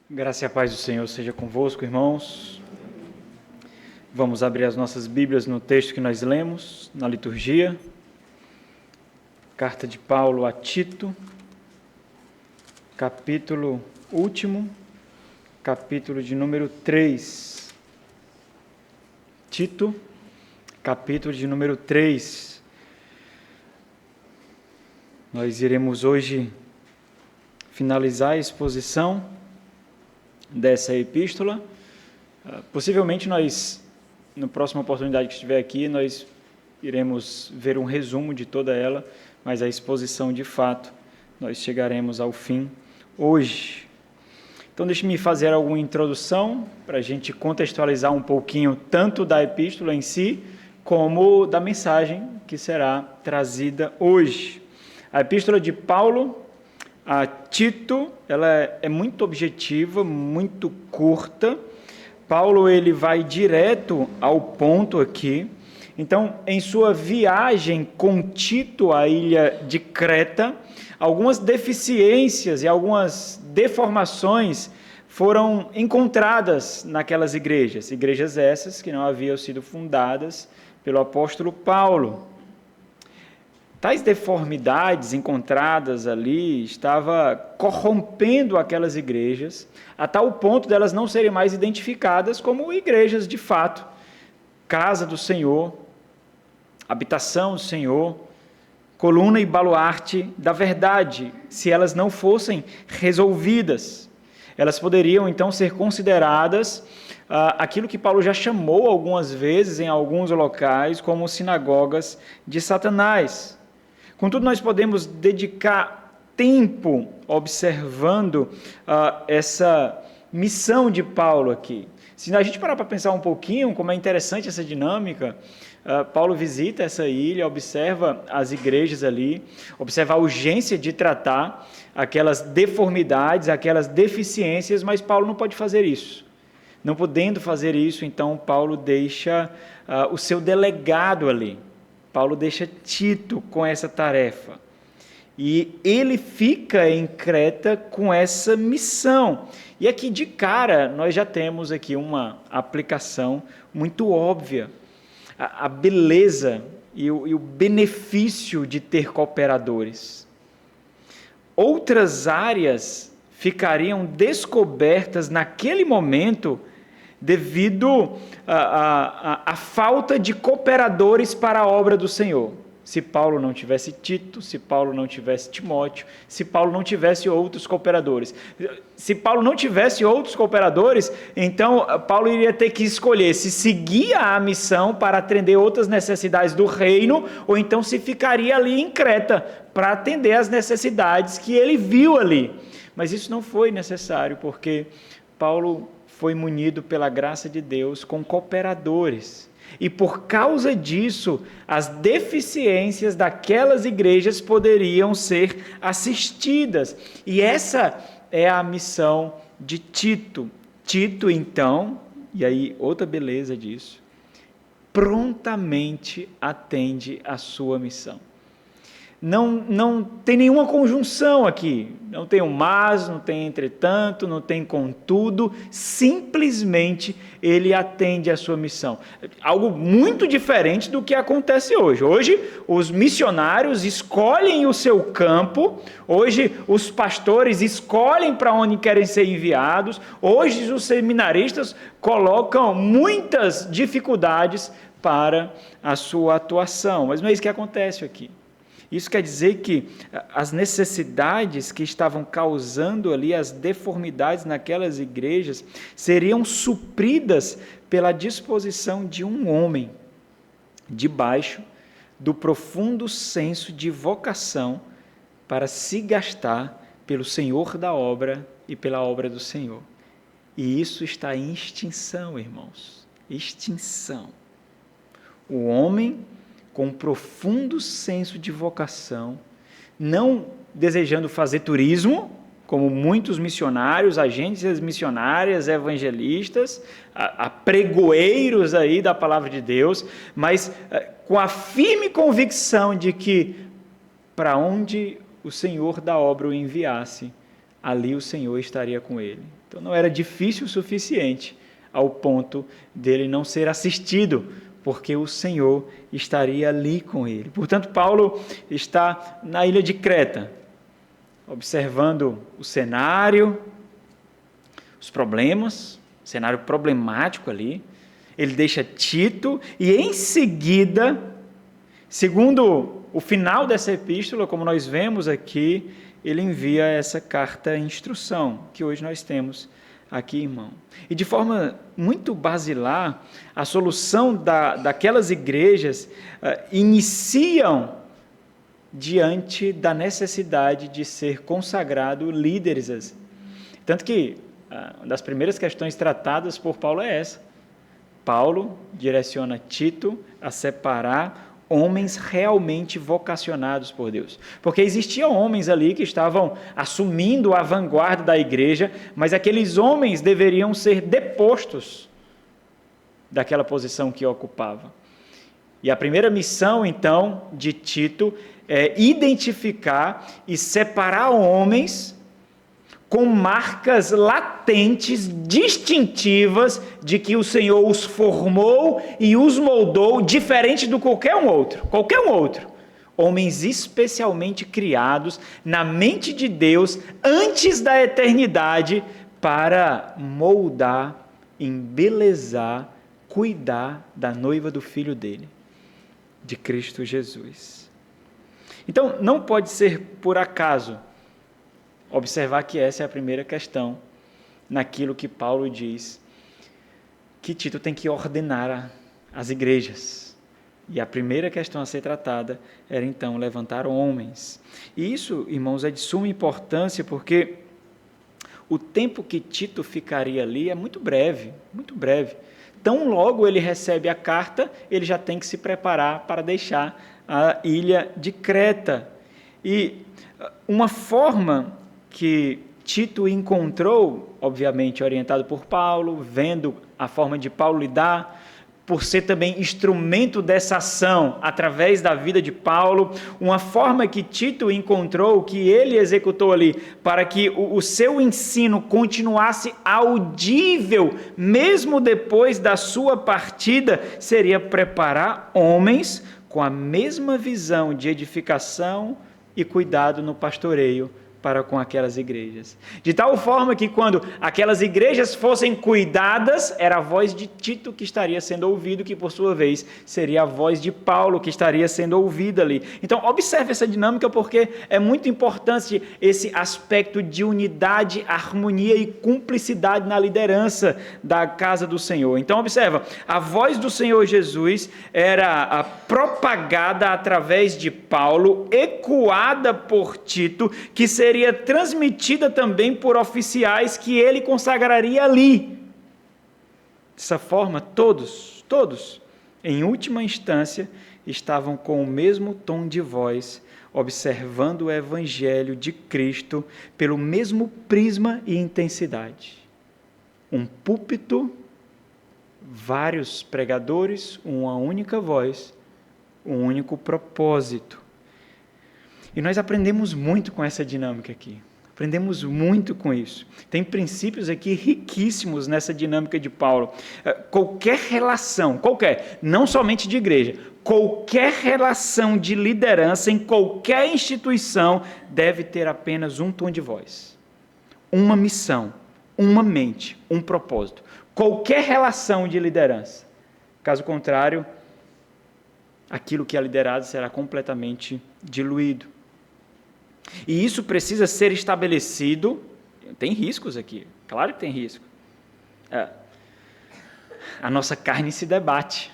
Graça e a paz do Senhor seja convosco, irmãos. Vamos abrir as nossas Bíblias no texto que nós lemos, na liturgia. Carta de Paulo a Tito, capítulo último, capítulo de número 3. Tito, capítulo de número 3. Nós iremos hoje finalizar a exposição dessa epístola. Possivelmente nós, na próxima oportunidade que estiver aqui, nós iremos ver um resumo de toda ela, mas a exposição de fato, nós chegaremos ao fim hoje. Então deixe-me fazer alguma introdução para a gente contextualizar um pouquinho tanto da epístola em si, como da mensagem que será trazida hoje. A epístola de Paulo a Tito, ela é muito objetiva, muito curta. Paulo ele vai direto ao ponto aqui. Então, em sua viagem com Tito à ilha de Creta, algumas deficiências e algumas deformações foram encontradas naquelas igrejas essas que não haviam sido fundadas pelo apóstolo Paulo. Tais deformidades encontradas ali estavam corrompendo aquelas igrejas, a tal ponto delas não serem mais identificadas como igrejas de fato, casa do Senhor, habitação do Senhor, coluna e baluarte da verdade. Se elas não fossem resolvidas, elas poderiam então ser consideradas aquilo que Paulo já chamou algumas vezes em alguns locais como sinagogas de Satanás. Contudo, nós podemos dedicar tempo observando essa missão de Paulo aqui. Se a gente parar para pensar um pouquinho como é interessante essa dinâmica, Paulo visita essa ilha, observa as igrejas ali, observa a urgência de tratar aquelas deformidades, aquelas deficiências, mas Paulo não pode fazer isso. Não podendo fazer isso, então Paulo deixa o seu delegado ali. Paulo deixa Tito com essa tarefa. E ele fica em Creta com essa missão. E aqui de cara nós já temos aqui uma aplicação muito óbvia. A beleza e o benefício de ter cooperadores. Outras áreas ficariam descobertas naquele momento devido à falta de cooperadores para a obra do Senhor. Se Paulo não tivesse Tito, se Paulo não tivesse Timóteo, se Paulo não tivesse outros cooperadores. Se Paulo não tivesse outros cooperadores, então Paulo iria ter que escolher se seguia a missão para atender outras necessidades do reino, ou então se ficaria ali em Creta para atender as necessidades que ele viu ali. Mas isso não foi necessário, porque Paulo foi munido pela graça de Deus com cooperadores. E por causa disso, as deficiências daquelas igrejas poderiam ser assistidas. E essa é a missão de Tito. Tito, então, e aí outra beleza disso, prontamente atende a sua missão. Não tem nenhuma conjunção aqui, não tem um mas, não tem entretanto, não tem contudo, simplesmente ele atende a sua missão. Algo muito diferente do que acontece hoje. Hoje os missionários escolhem o seu campo, hoje os pastores escolhem para onde querem ser enviados, hoje os seminaristas colocam muitas dificuldades para a sua atuação, mas não é isso que acontece aqui. Isso quer dizer que as necessidades que estavam causando ali as deformidades naquelas igrejas seriam supridas pela disposição de um homem, debaixo do profundo senso de vocação para se gastar pelo Senhor da obra e pela obra do Senhor. E isso está em extinção, irmãos. Extinção. O homem com um profundo senso de vocação, não desejando fazer turismo, como muitos missionários, agências missionárias, evangelistas, pregoeiros aí da palavra de Deus, mas com a firme convicção de que para onde o Senhor da obra o enviasse, ali o Senhor estaria com ele. Então não era difícil o suficiente ao ponto dele não ser assistido, porque o Senhor estaria ali com ele. Portanto, Paulo está na ilha de Creta, observando o cenário, os problemas, cenário problemático ali. Ele deixa Tito e, em seguida, segundo o final dessa epístola, como nós vemos aqui, ele envia essa carta-instrução que hoje nós temos aqui, irmão. E de forma muito basilar, a solução daquelas igrejas iniciam diante da necessidade de ser consagrado líderes. Tanto que uma das primeiras questões tratadas por Paulo é essa. Paulo direciona Tito a separar homens realmente vocacionados por Deus. Porque existiam homens ali que estavam assumindo a vanguarda da igreja, mas aqueles homens deveriam ser depostos daquela posição que ocupavam. E a primeira missão, então, de Tito é identificar e separar homens com marcas latentes, distintivas, de que o Senhor os formou e os moldou, diferente do qualquer um outro. Homens especialmente criados na mente de Deus, antes da eternidade, para moldar, embelezar, cuidar da noiva do Filho dele, de Cristo Jesus. Então, não pode ser por acaso observar que essa é a primeira questão naquilo que Paulo diz que Tito tem que ordenar as igrejas. E a primeira questão a ser tratada era então levantar homens. E isso, irmãos, é de suma importância porque o tempo que Tito ficaria ali é muito breve, muito breve. Tão logo ele recebe a carta, ele já tem que se preparar para deixar a ilha de Creta. E uma forma que Tito encontrou, obviamente orientado por Paulo, vendo a forma de Paulo lidar, por ser também instrumento dessa ação através da vida de Paulo, uma forma que Tito encontrou, que ele executou ali, para que o seu ensino continuasse audível, mesmo depois da sua partida, seria preparar homens com a mesma visão de edificação e cuidado no pastoreio para com aquelas igrejas. De tal forma que quando aquelas igrejas fossem cuidadas, era a voz de Tito que estaria sendo ouvido, que por sua vez seria a voz de Paulo que estaria sendo ouvida ali. Então observe essa dinâmica porque é muito importante esse aspecto de unidade, harmonia e cumplicidade na liderança da casa do Senhor. Então observa, a voz do Senhor Jesus era propagada através de Paulo, ecoada por Tito, que seria transmitida também por oficiais que ele consagraria ali. Dessa forma, todos, em última instância, estavam com o mesmo tom de voz, observando o Evangelho de Cristo pelo mesmo prisma e intensidade. Um púlpito, vários pregadores, uma única voz, um único propósito. E nós aprendemos muito com essa dinâmica aqui. Aprendemos muito com isso. Tem princípios aqui riquíssimos nessa dinâmica de Paulo. Qualquer relação, não somente de igreja, qualquer relação de liderança em qualquer instituição deve ter apenas um tom de voz, uma missão, uma mente, um propósito. Qualquer relação de liderança. Caso contrário, aquilo que é liderado será completamente diluído. E isso precisa ser estabelecido. Tem riscos aqui, claro que tem risco. A nossa carne se debate,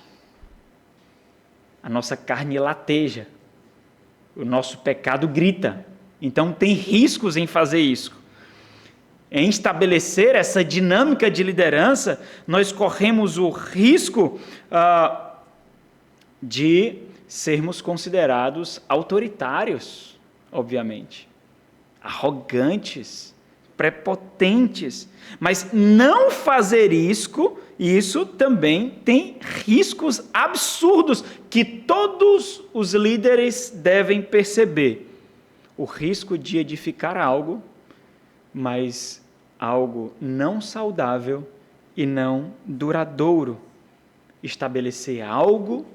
a nossa carne lateja, o nosso pecado grita. Então tem riscos em fazer isso. Em estabelecer essa dinâmica de liderança, nós corremos o risco de sermos considerados autoritários, obviamente, arrogantes, prepotentes, mas não fazer isso também tem riscos absurdos que todos os líderes devem perceber. O risco de edificar algo mas algo não saudável e não duradouro. Estabelecer algo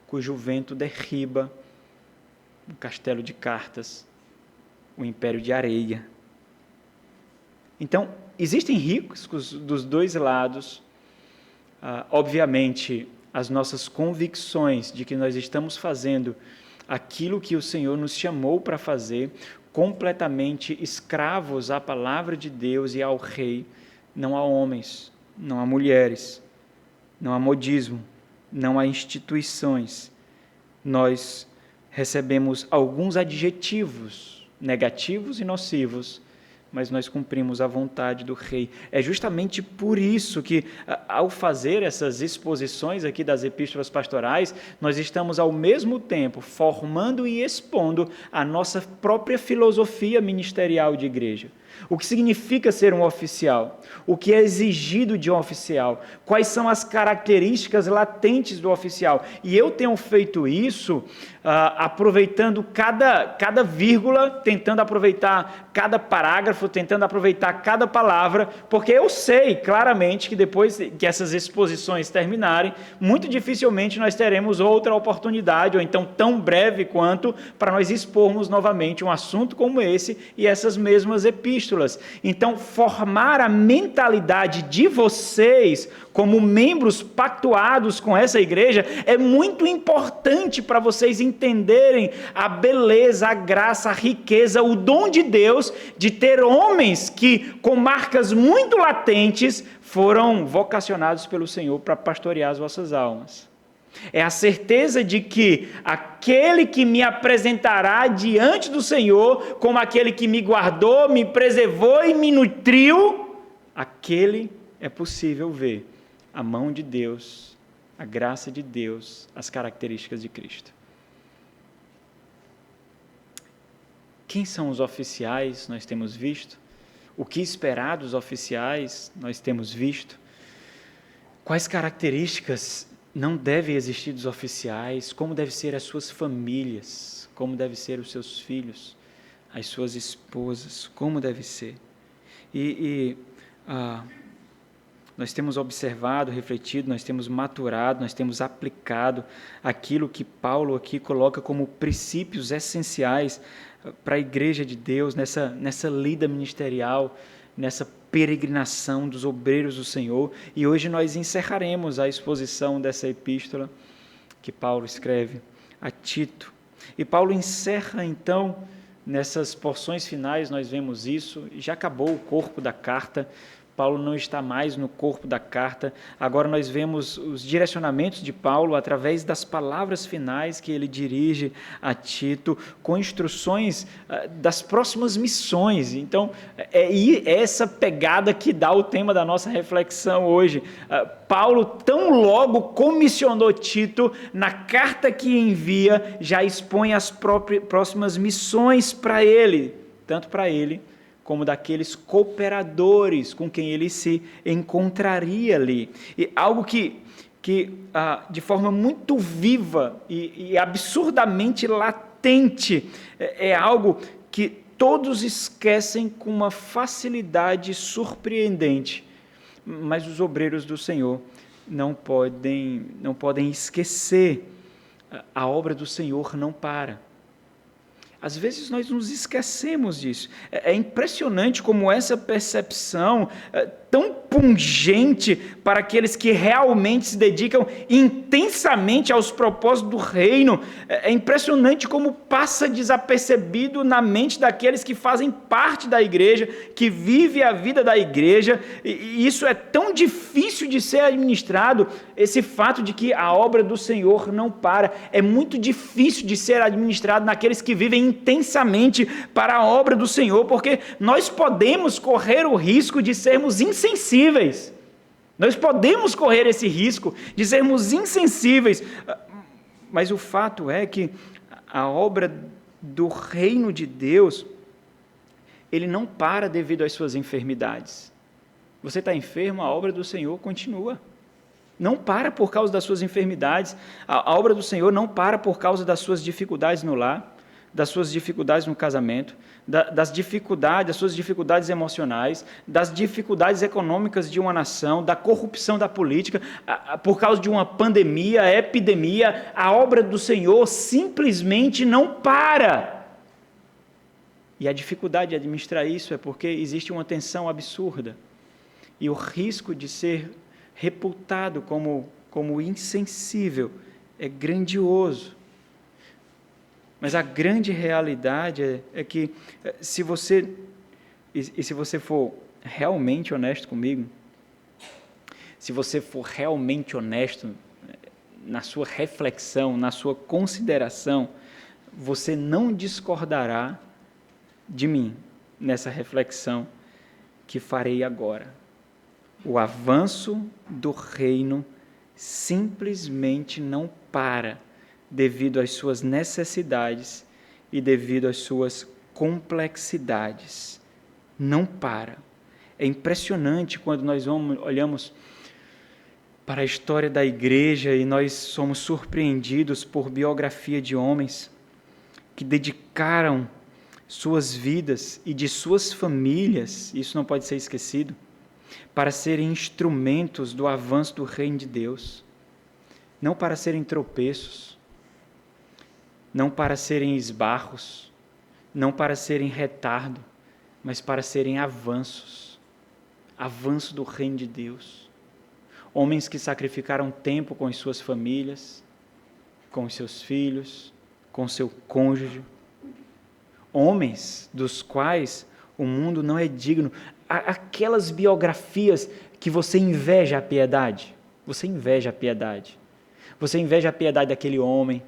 cujo vento derriba o castelo de cartas, o império de areia. Então, existem riscos dos dois lados. Obviamente, as nossas convicções de que nós estamos fazendo aquilo que o Senhor nos chamou para fazer, completamente escravos à palavra de Deus e ao Rei, não há homens, não há mulheres, não há modismo, não há instituições. Nós recebemos alguns adjetivos negativos e nocivos, mas nós cumprimos a vontade do Rei. É justamente por isso que, ao fazer essas exposições aqui das epístolas pastorais, nós estamos ao mesmo tempo formando e expondo a nossa própria filosofia ministerial de igreja. O que significa ser um oficial? O que é exigido de um oficial? Quais são as características latentes do oficial? E eu tenho feito isso aproveitando cada vírgula, tentando aproveitar cada parágrafo, tentando aproveitar cada palavra, porque eu sei claramente que depois que essas exposições terminarem, muito dificilmente nós teremos outra oportunidade, ou então tão breve quanto, para nós expormos novamente um assunto como esse e essas mesmas epístolas. Então, formar a mentalidade de vocês como membros pactuados com essa igreja é muito importante para vocês entenderem a beleza, a graça, a riqueza, o dom de Deus de ter homens que, com marcas muito latentes, foram vocacionados pelo Senhor para pastorear as vossas almas. É a certeza de que aquele que me apresentará diante do Senhor, como aquele que me guardou, me preservou e me nutriu, aquele é possível ver a mão de Deus, a graça de Deus, as características de Cristo. Quem são os oficiais? Nós temos visto. O que esperar dos oficiais? Nós temos visto. Quais características não devem existir dos oficiais? Como devem ser as suas famílias? Como devem ser os seus filhos? As suas esposas? Como deve ser? Nós temos observado, refletido, nós temos maturado, nós temos aplicado aquilo que Paulo aqui coloca como princípios essenciais para a igreja de Deus, nessa lida ministerial, nessa peregrinação dos obreiros do Senhor. E hoje nós encerraremos a exposição dessa epístola que Paulo escreve a Tito. E Paulo encerra então, nessas porções finais nós vemos isso, já acabou o corpo da carta, Paulo não está mais no corpo da carta, agora nós vemos os direcionamentos de Paulo através das palavras finais que ele dirige a Tito, com instruções das próximas missões. Então, é essa pegada que dá o tema da nossa reflexão hoje. Paulo, tão logo comissionou Tito, na carta que envia, já expõe as próximas missões para ele, tanto para ele, como daqueles cooperadores com quem ele se encontraria ali. E algo que de forma muito viva e absurdamente latente, é algo que todos esquecem com uma facilidade surpreendente, mas os obreiros do Senhor não podem esquecer. A obra do Senhor não para. Às vezes nós nos esquecemos disso. É impressionante como essa percepção tão pungente para aqueles que realmente se dedicam intensamente aos propósitos do reino. É impressionante como passa desapercebido na mente daqueles que fazem parte da igreja, que vivem a vida da igreja. E isso é tão difícil de ser administrado, esse fato de que a obra do Senhor não para. É muito difícil de ser administrado naqueles que vivem intensamente para a obra do Senhor, porque nós podemos correr o risco de sermos insensíveis. Nós podemos correr esse risco de sermos insensíveis, mas o fato é que a obra do reino de Deus, ele não para devido às suas enfermidades. Você está enfermo, a obra do Senhor continua. Não para por causa das suas enfermidades, a obra do Senhor não para por causa das suas dificuldades no lar. das suas dificuldades no casamento, das suas dificuldades emocionais, das dificuldades econômicas de uma nação, da corrupção da política, por causa de uma pandemia, epidemia, a obra do Senhor simplesmente não para. E a dificuldade de administrar isso é porque existe uma tensão absurda. E o risco de ser reputado como insensível é grandioso. Mas a grande realidade é que, se você for realmente honesto comigo, se você for realmente honesto na sua reflexão, na sua consideração, você não discordará de mim nessa reflexão que farei agora. O avanço do reino simplesmente não para devido às suas necessidades e devido às suas complexidades. Não para. É impressionante quando nós olhamos para a história da igreja e nós somos surpreendidos por biografia de homens que dedicaram suas vidas e de suas famílias, isso não pode ser esquecido, para serem instrumentos do avanço do reino de Deus, não para serem tropeços, não para serem esbarros, não para serem retardo, mas para serem avanço do reino de Deus. Homens que sacrificaram tempo com as suas famílias, com os seus filhos, com seu cônjuge. Homens dos quais o mundo não é digno. Aquelas biografias que você inveja a piedade. Você inveja a piedade. Você inveja a piedade daquele homem.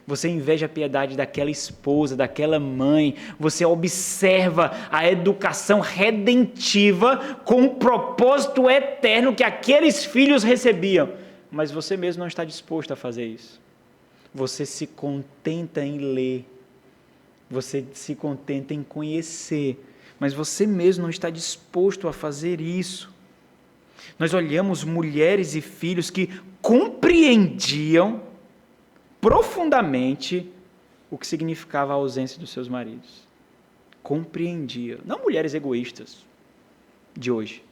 Você inveja a piedade daquela esposa, daquela mãe. Você observa a educação redentiva com o propósito eterno que aqueles filhos recebiam. Mas você mesmo não está disposto a fazer isso. Você se contenta em ler. Você se contenta em conhecer. Mas você mesmo não está disposto a fazer isso. Nós olhamos mulheres e filhos que compreendiam profundamente o que significava a ausência dos seus maridos. Compreendiam. Não mulheres egoístas de hoje.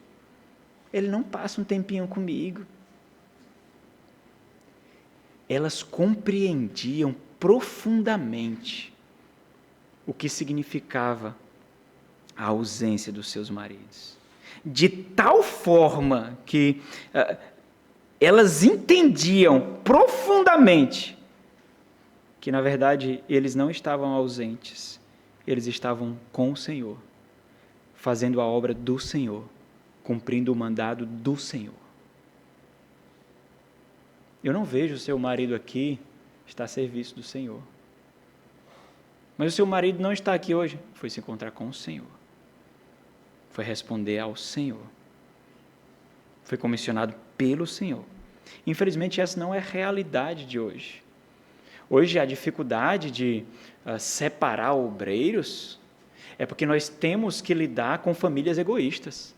Ele não passa um tempinho comigo. Elas compreendiam profundamente o que significava a ausência dos seus maridos. De tal forma que elas entendiam profundamente que, na verdade, eles não estavam ausentes, eles estavam com o Senhor, fazendo a obra do Senhor, cumprindo o mandado do Senhor. Eu não vejo o seu marido aqui estar a serviço do Senhor. Mas o seu marido não está aqui hoje, foi se encontrar com o Senhor. Foi responder ao Senhor. Foi comissionado pelo Senhor. Infelizmente, essa não é a realidade de hoje. Hoje, a dificuldade de separar obreiros é porque nós temos que lidar com famílias egoístas,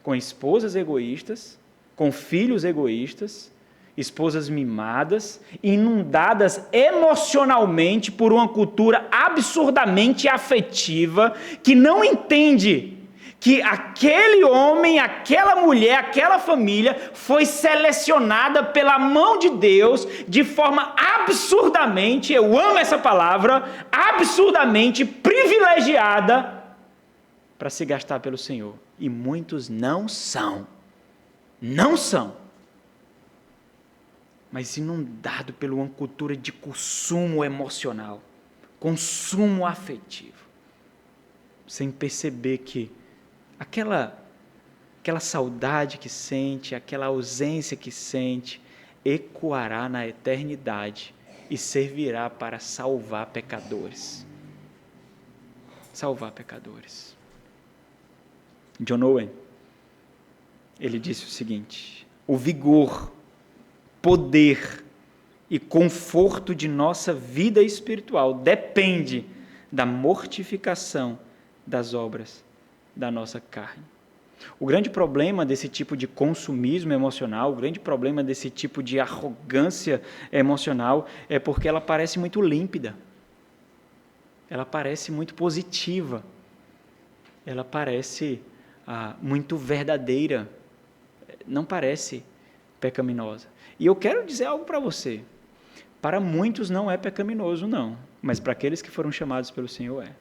com esposas egoístas, com filhos egoístas, esposas mimadas, inundadas emocionalmente por uma cultura absurdamente afetiva, que não entende que aquele homem, aquela mulher, aquela família foi selecionada pela mão de Deus de forma absurdamente, eu amo essa palavra, absurdamente privilegiada para se gastar pelo Senhor. E muitos não são. Não são. Mas inundado por uma cultura de consumo emocional, consumo afetivo, sem perceber que aquela saudade que sente, aquela ausência que sente, ecoará na eternidade e servirá para salvar pecadores. Salvar pecadores. John Owen, ele disse o seguinte: o vigor, poder e conforto de nossa vida espiritual depende da mortificação das obras da nossa carne. O grande problema desse tipo de consumismo emocional, o grande problema desse tipo de arrogância emocional é porque ela parece muito límpida. ela parece muito positiva, ela parece muito verdadeira, não parece pecaminosa. E eu quero dizer algo para você, para muitos não é pecaminoso não, mas para aqueles que foram chamados pelo Senhor é.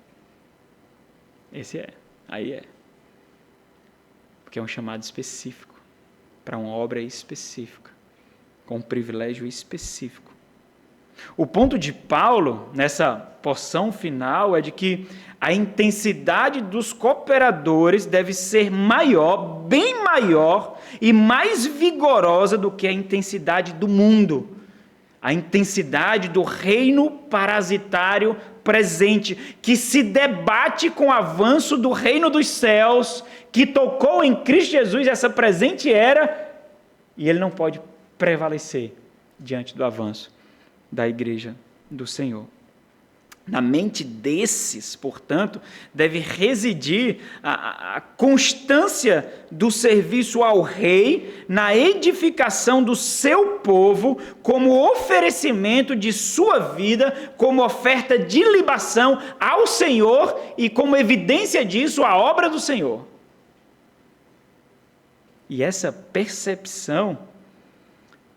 Esse é, aí é. Porque é um chamado específico, para uma obra específica, com um privilégio específico. O ponto de Paulo, nessa porção final, é de que a intensidade dos cooperadores deve ser maior, bem maior e mais vigorosa do que a intensidade do mundo. A intensidade do reino parasitário presente, que se debate com o avanço do reino dos céus, que tocou em Cristo Jesus essa presente era, e ele não pode prevalecer diante do avanço da igreja do Senhor. Na mente desses, portanto, deve residir a constância do serviço ao rei na edificação do seu povo como oferecimento de sua vida, como oferta de libação ao Senhor e como evidência disso a obra do Senhor. E essa percepção,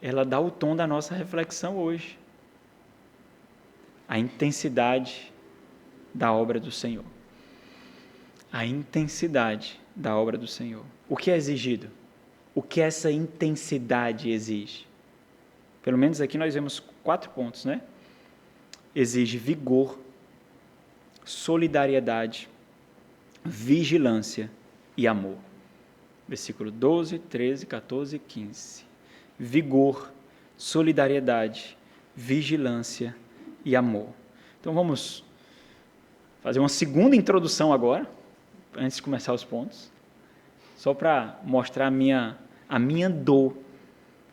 ela dá o tom da nossa reflexão hoje. A intensidade da obra do Senhor. A intensidade da obra do Senhor. O que é exigido? O que essa intensidade exige? Pelo menos aqui nós vemos 4 pontos, né? Exige vigor, solidariedade, vigilância e amor. Versículo 12, 13, 14 e 15. Vigor, solidariedade, vigilância e amor. Então vamos fazer uma segunda introdução agora, antes de começar os pontos, só para mostrar a minha dor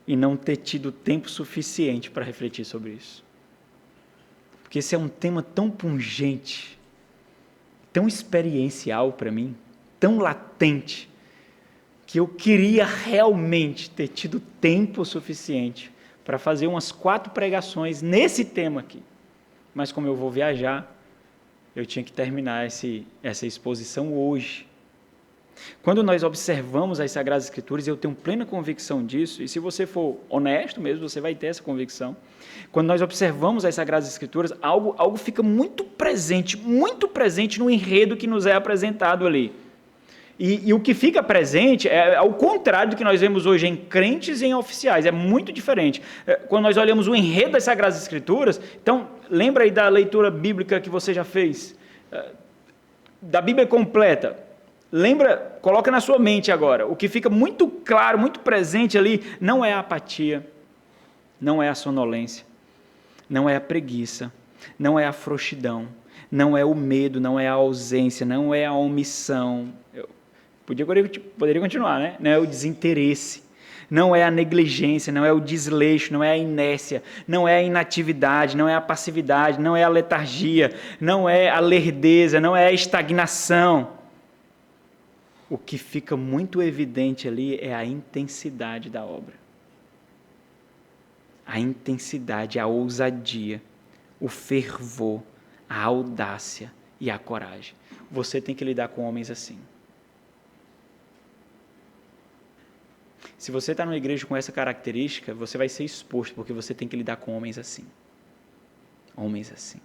e não ter tido tempo suficiente para refletir sobre isso. Porque esse é um tema tão pungente, tão experiencial para mim, tão latente, que eu queria realmente ter tido tempo suficiente para fazer umas 4 pregações nesse tema aqui. Mas como eu vou viajar, eu tinha que terminar essa exposição hoje. Quando nós observamos as Sagradas Escrituras, eu tenho plena convicção disso, e se você for honesto mesmo, você vai ter essa convicção. Quando nós observamos as Sagradas Escrituras, algo fica muito presente no enredo que nos é apresentado ali. E o que fica presente é ao contrário do que nós vemos hoje em crentes e em oficiais, é muito diferente. Quando nós olhamos o enredo das Sagradas Escrituras, então, lembra aí da leitura bíblica que você já fez, da Bíblia completa. Lembra, coloca na sua mente agora, o que fica muito claro, muito presente ali, não é a apatia, não é a sonolência, não é a preguiça, não é a frouxidão, não é o medo, não é a ausência, não é a omissão. Poderia continuar, né? Não é o desinteresse, não é a negligência, não é o desleixo, não é a inércia, não é a inatividade, não é a passividade, não é a letargia, não é a lerdeza, não é a estagnação. O que fica muito evidente ali é a intensidade da obra. A intensidade, a ousadia, o fervor, a audácia e a coragem. Você tem que lidar com homens assim. Se você está numa igreja com essa característica, você vai ser exposto, porque você tem que lidar com homens assim. Homens assim.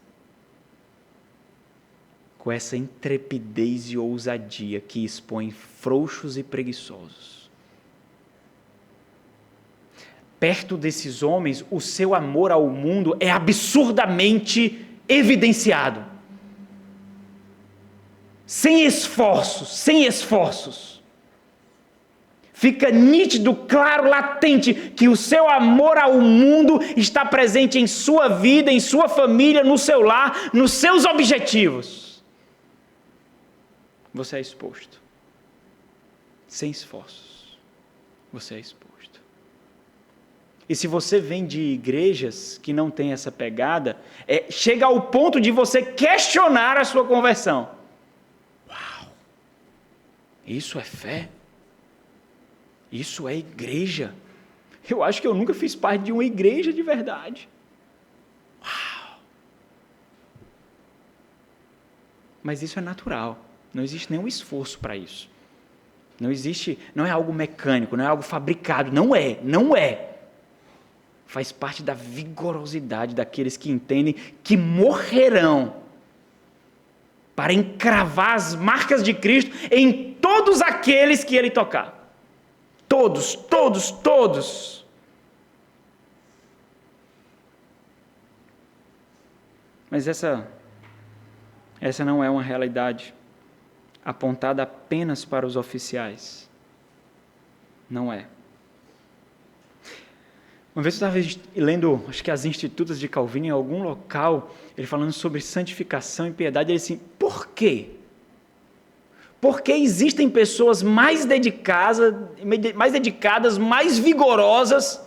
Com essa intrepidez e ousadia que expõe frouxos e preguiçosos. Perto desses homens, o seu amor ao mundo é absurdamente evidenciado. Sem esforços. Fica nítido, claro, latente, que o seu amor ao mundo está presente em sua vida, em sua família, no seu lar, nos seus objetivos. Você é exposto. Sem esforços. Você é exposto. E se você vem de igrejas que não têm essa pegada, chega ao ponto de você questionar a sua conversão. Uau! Isso é fé? Isso é igreja. Eu acho que eu nunca fiz parte de uma igreja de verdade. Uau! Mas isso é natural. Não existe nenhum esforço para isso. Não é algo mecânico, não é algo fabricado. Não é. Faz parte da vigorosidade daqueles que entendem que morrerão para encravar as marcas de Cristo em todos aqueles que ele tocar. Todos. Mas essa não é uma realidade apontada apenas para os oficiais. Não é. Uma vez eu estava lendo, acho que as Institutas de Calvino, em algum local, ele falando sobre santificação e piedade, ele disse assim, por quê? Porque existem pessoas mais dedicadas, mais vigorosas,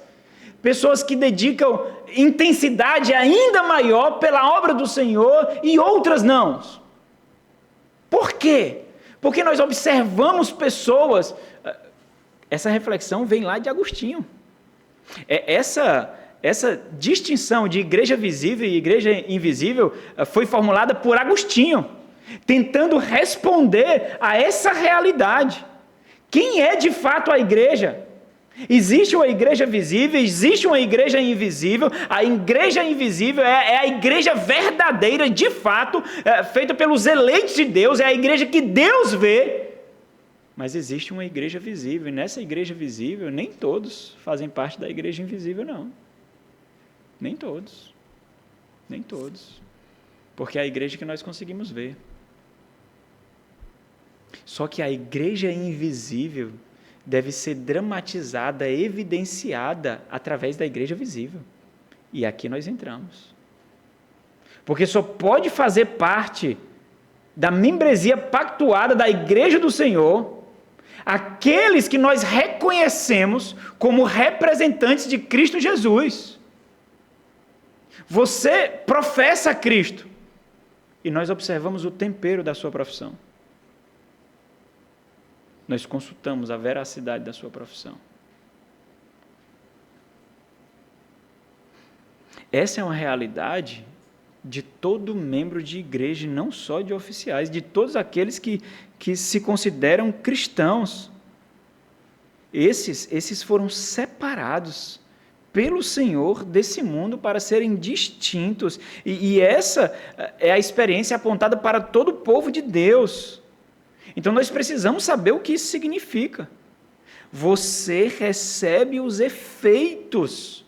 pessoas que dedicam intensidade ainda maior pela obra do Senhor e outras não. Por quê? Porque nós observamos pessoas, essa reflexão vem lá de Agostinho. Essa distinção de igreja visível e igreja invisível foi formulada por Agostinho, tentando responder a essa realidade. Quem é de fato a igreja? Existe uma igreja visível, existe uma igreja invisível. A igreja invisível é a igreja verdadeira, de fato, feita pelos eleitos de Deus, é a igreja que Deus vê. Mas existe uma igreja visível, e nessa igreja visível, nem todos fazem parte da igreja invisível, não. Nem todos. Porque é a igreja que nós conseguimos ver. Só que a igreja invisível deve ser dramatizada, evidenciada através da igreja visível. E aqui nós entramos. Porque só pode fazer parte da membresia pactuada da igreja do Senhor aqueles que nós reconhecemos como representantes de Cristo Jesus. Você professa Cristo e nós observamos o tempero da sua profissão. Nós consultamos a veracidade da sua profissão. Essa é uma realidade de todo membro de igreja, não só de oficiais, de todos aqueles que se consideram cristãos. Esses foram separados pelo Senhor desse mundo para serem distintos. E essa é a experiência apontada para todo o povo de Deus. Então nós precisamos saber o que isso significa. Você recebe os efeitos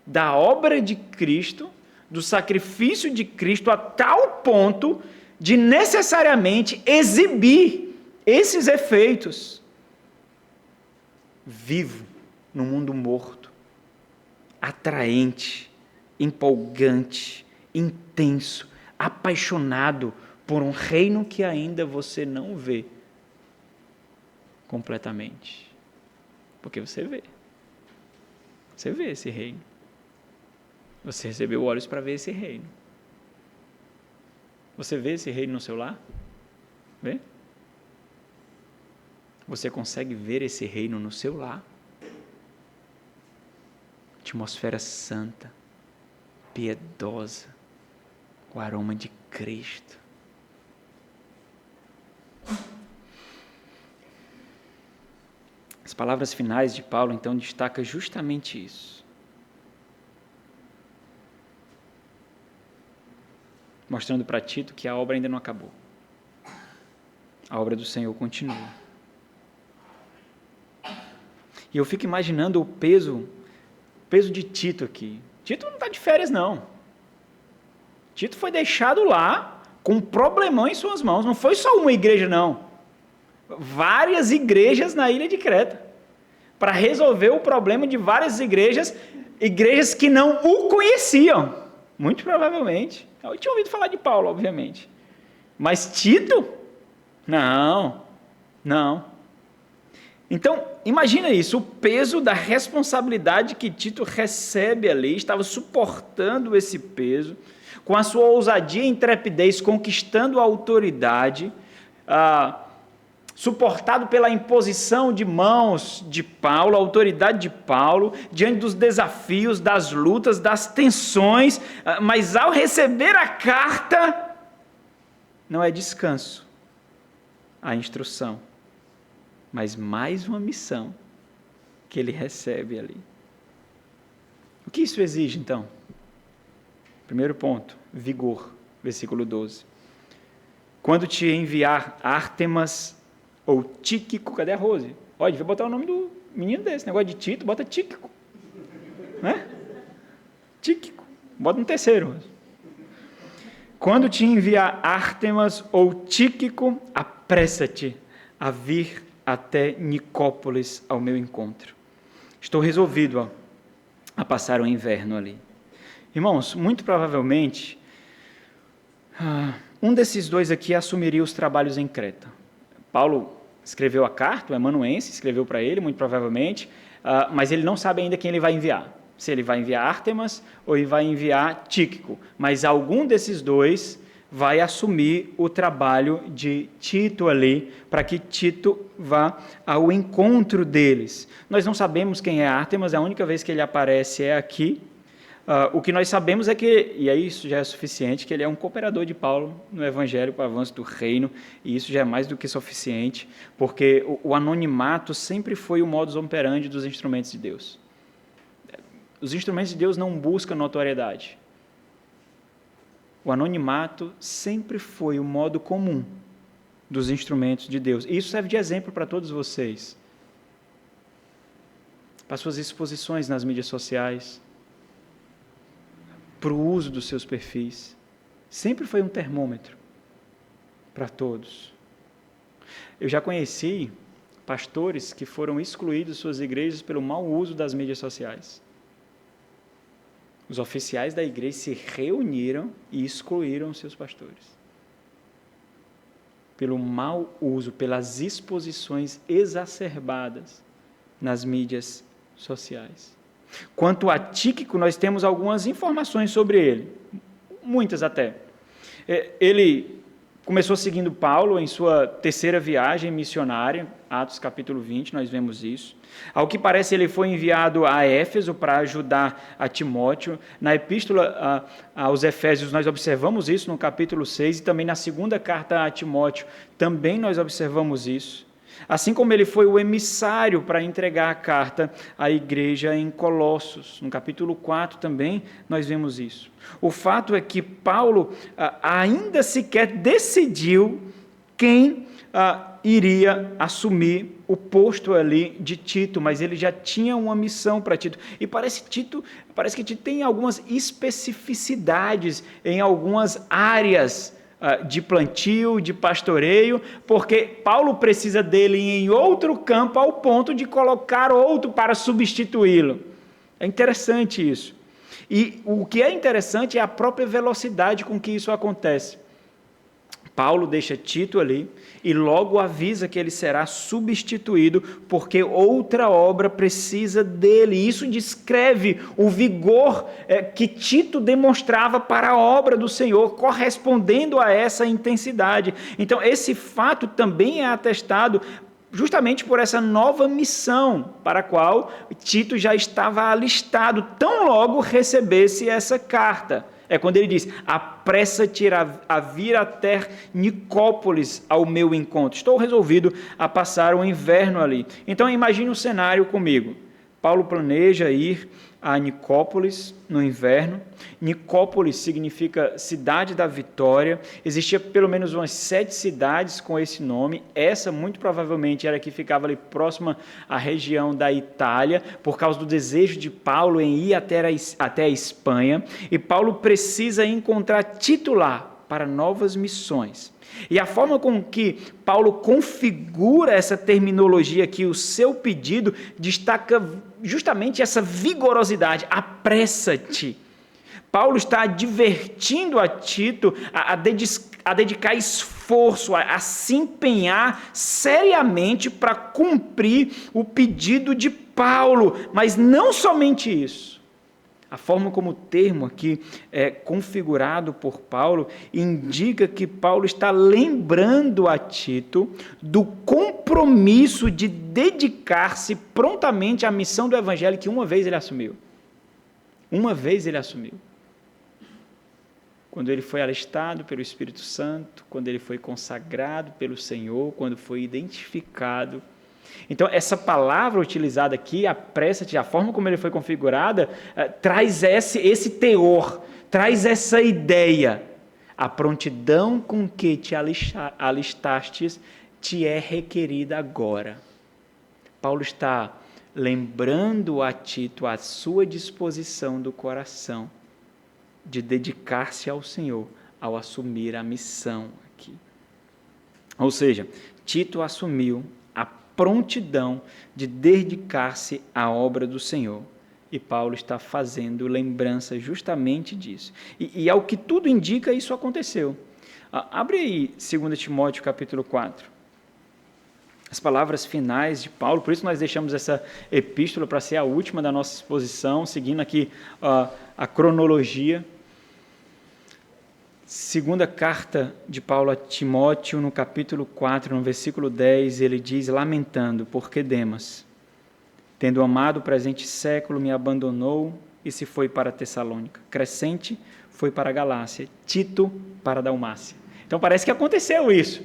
da obra de Cristo, do sacrifício de Cristo, a tal ponto de necessariamente exibir esses efeitos vivo no mundo morto, atraente, empolgante, intenso, apaixonado por um reino que ainda você não vê completamente. Porque você vê esse reino. Você recebeu olhos para ver esse reino. Você vê esse reino no seu lar? Vê? Você consegue ver esse reino no seu lar? Atmosfera santa, piedosa, o aroma de Cristo. As palavras finais de Paulo, então, destacam justamente isso. Mostrando para Tito que a obra ainda não acabou. A obra do Senhor continua. E eu fico imaginando o peso de Tito aqui. Tito não está de férias, não. Tito foi deixado lá com um problemão em suas mãos. Não foi só uma igreja, não. Várias igrejas na ilha de Creta. Para resolver o problema de várias igrejas que não o conheciam. Muito provavelmente. Eu tinha ouvido falar de Paulo, obviamente. Mas Tito? Não. Então, imagina isso, o peso da responsabilidade que Tito recebe ali, estava suportando esse peso, com a sua ousadia e intrepidez, conquistando a autoridade, suportado pela imposição de mãos de Paulo, a autoridade de Paulo, diante dos desafios, das lutas, das tensões, mas ao receber a carta, não é descanso, a instrução, mas mais uma missão que ele recebe ali. O que isso exige, então? Primeiro ponto, vigor, versículo 12. Quando te enviar Ártemas ou Tíquico, cadê a Rose? Olha, devia botar o nome do menino desse, negócio de Tito, bota Tíquico. Né? Tíquico, bota um terceiro. Quando te enviar Ártemas ou Tíquico, apressa-te a vir até Nicópolis ao meu encontro. Estou resolvido a passar o inverno ali. Irmãos, muito provavelmente, um desses dois aqui assumiria os trabalhos em Creta. Paulo escreveu a carta, o amanuense escreveu para ele, muito provavelmente, mas ele não sabe ainda quem ele vai enviar. Se ele vai enviar Ártemas ou ele vai enviar Tíquico. Mas algum desses dois vai assumir o trabalho de Tito ali, para que Tito vá ao encontro deles. Nós não sabemos quem é Ártemas, a única vez que ele aparece é aqui. O que nós sabemos é que, e aí isso já é suficiente, que ele é um cooperador de Paulo no Evangelho para o avanço do reino, e isso já é mais do que suficiente, porque o anonimato sempre foi o modus operandi dos instrumentos de Deus. Os instrumentos de Deus não buscam notoriedade. O anonimato sempre foi o modo comum dos instrumentos de Deus. E isso serve de exemplo para todos vocês. Para suas exposições nas mídias sociais, para o uso dos seus perfis. Sempre foi um termômetro para todos. Eu já conheci pastores que foram excluídos de suas igrejas pelo mau uso das mídias sociais. Os oficiais da igreja se reuniram e excluíram seus pastores. Pelo mau uso, pelas exposições exacerbadas nas mídias sociais. Quanto a Tíquico, nós temos algumas informações sobre ele, muitas até. Ele começou seguindo Paulo em sua terceira viagem missionária, Atos capítulo 20, nós vemos isso. Ao que parece, ele foi enviado a Éfeso para ajudar a Timóteo. Na epístola aos Efésios, nós observamos isso no capítulo 6, e também na segunda carta a Timóteo, também nós observamos isso. Assim como ele foi o emissário para entregar a carta à igreja em Colossos. No capítulo 4 também nós vemos isso. O fato é que Paulo ainda sequer decidiu quem iria assumir o posto ali de Tito, mas ele já tinha uma missão para Tito. E parece que Tito tem algumas especificidades em algumas áreas de plantio, de pastoreio, porque Paulo precisa dele em outro campo ao ponto de colocar outro para substituí-lo. É interessante isso. E o que é interessante é a própria velocidade com que isso acontece. Paulo deixa Tito ali e logo avisa que ele será substituído porque outra obra precisa dele. Isso descreve o vigor que Tito demonstrava para a obra do Senhor, correspondendo a essa intensidade. Então, esse fato também é atestado justamente por essa nova missão para a qual Tito já estava alistado, tão logo recebesse essa carta. É quando ele diz, apressa-te a vir até Nicópolis ao meu encontro. Estou resolvido a passar o inverno ali. Então imagine um cenário comigo. Paulo planeja ir a Nicópolis no inverno. Nicópolis significa cidade da vitória. Existia pelo menos umas 7 cidades com esse nome. Essa muito provavelmente era a que ficava ali próxima à região da Itália, por causa do desejo de Paulo em ir até a Espanha. E Paulo precisa encontrar titular para novas missões. E a forma com que Paulo configura essa terminologia aqui, o seu pedido, destaca justamente essa vigorosidade, apressa-te. Paulo está advertindo a Tito a dedicar esforço, a se empenhar seriamente para cumprir o pedido de Paulo, mas não somente isso. A forma como o termo aqui é configurado por Paulo indica que Paulo está lembrando a Tito do compromisso de dedicar-se prontamente à missão do Evangelho que uma vez ele assumiu. Uma vez ele assumiu. quando ele foi alistado pelo Espírito Santo, quando ele foi consagrado pelo Senhor, quando foi identificado. Então, essa palavra utilizada aqui, apressa-te, a forma como ele foi configurada, traz esse teor, traz essa ideia. A prontidão com que te alistastes te é requerida agora. Paulo está lembrando a Tito a sua disposição do coração de dedicar-se ao Senhor ao assumir a missão aqui. Ou seja, Tito assumiu a prontidão de dedicar-se à obra do Senhor. E Paulo está fazendo lembrança justamente disso. E ao que tudo indica, isso aconteceu. Abre aí 2 Timóteo capítulo 4. As palavras finais de Paulo, por isso nós deixamos essa epístola para ser a última da nossa exposição, seguindo aqui a cronologia. Segunda carta de Paulo a Timóteo, no capítulo 4, no versículo 10, ele diz, lamentando, porque Demas, tendo amado o presente século, me abandonou e se foi para Tessalônica. Crescente foi para a Galácia, Tito para a Dalmácia. Então parece que aconteceu isso.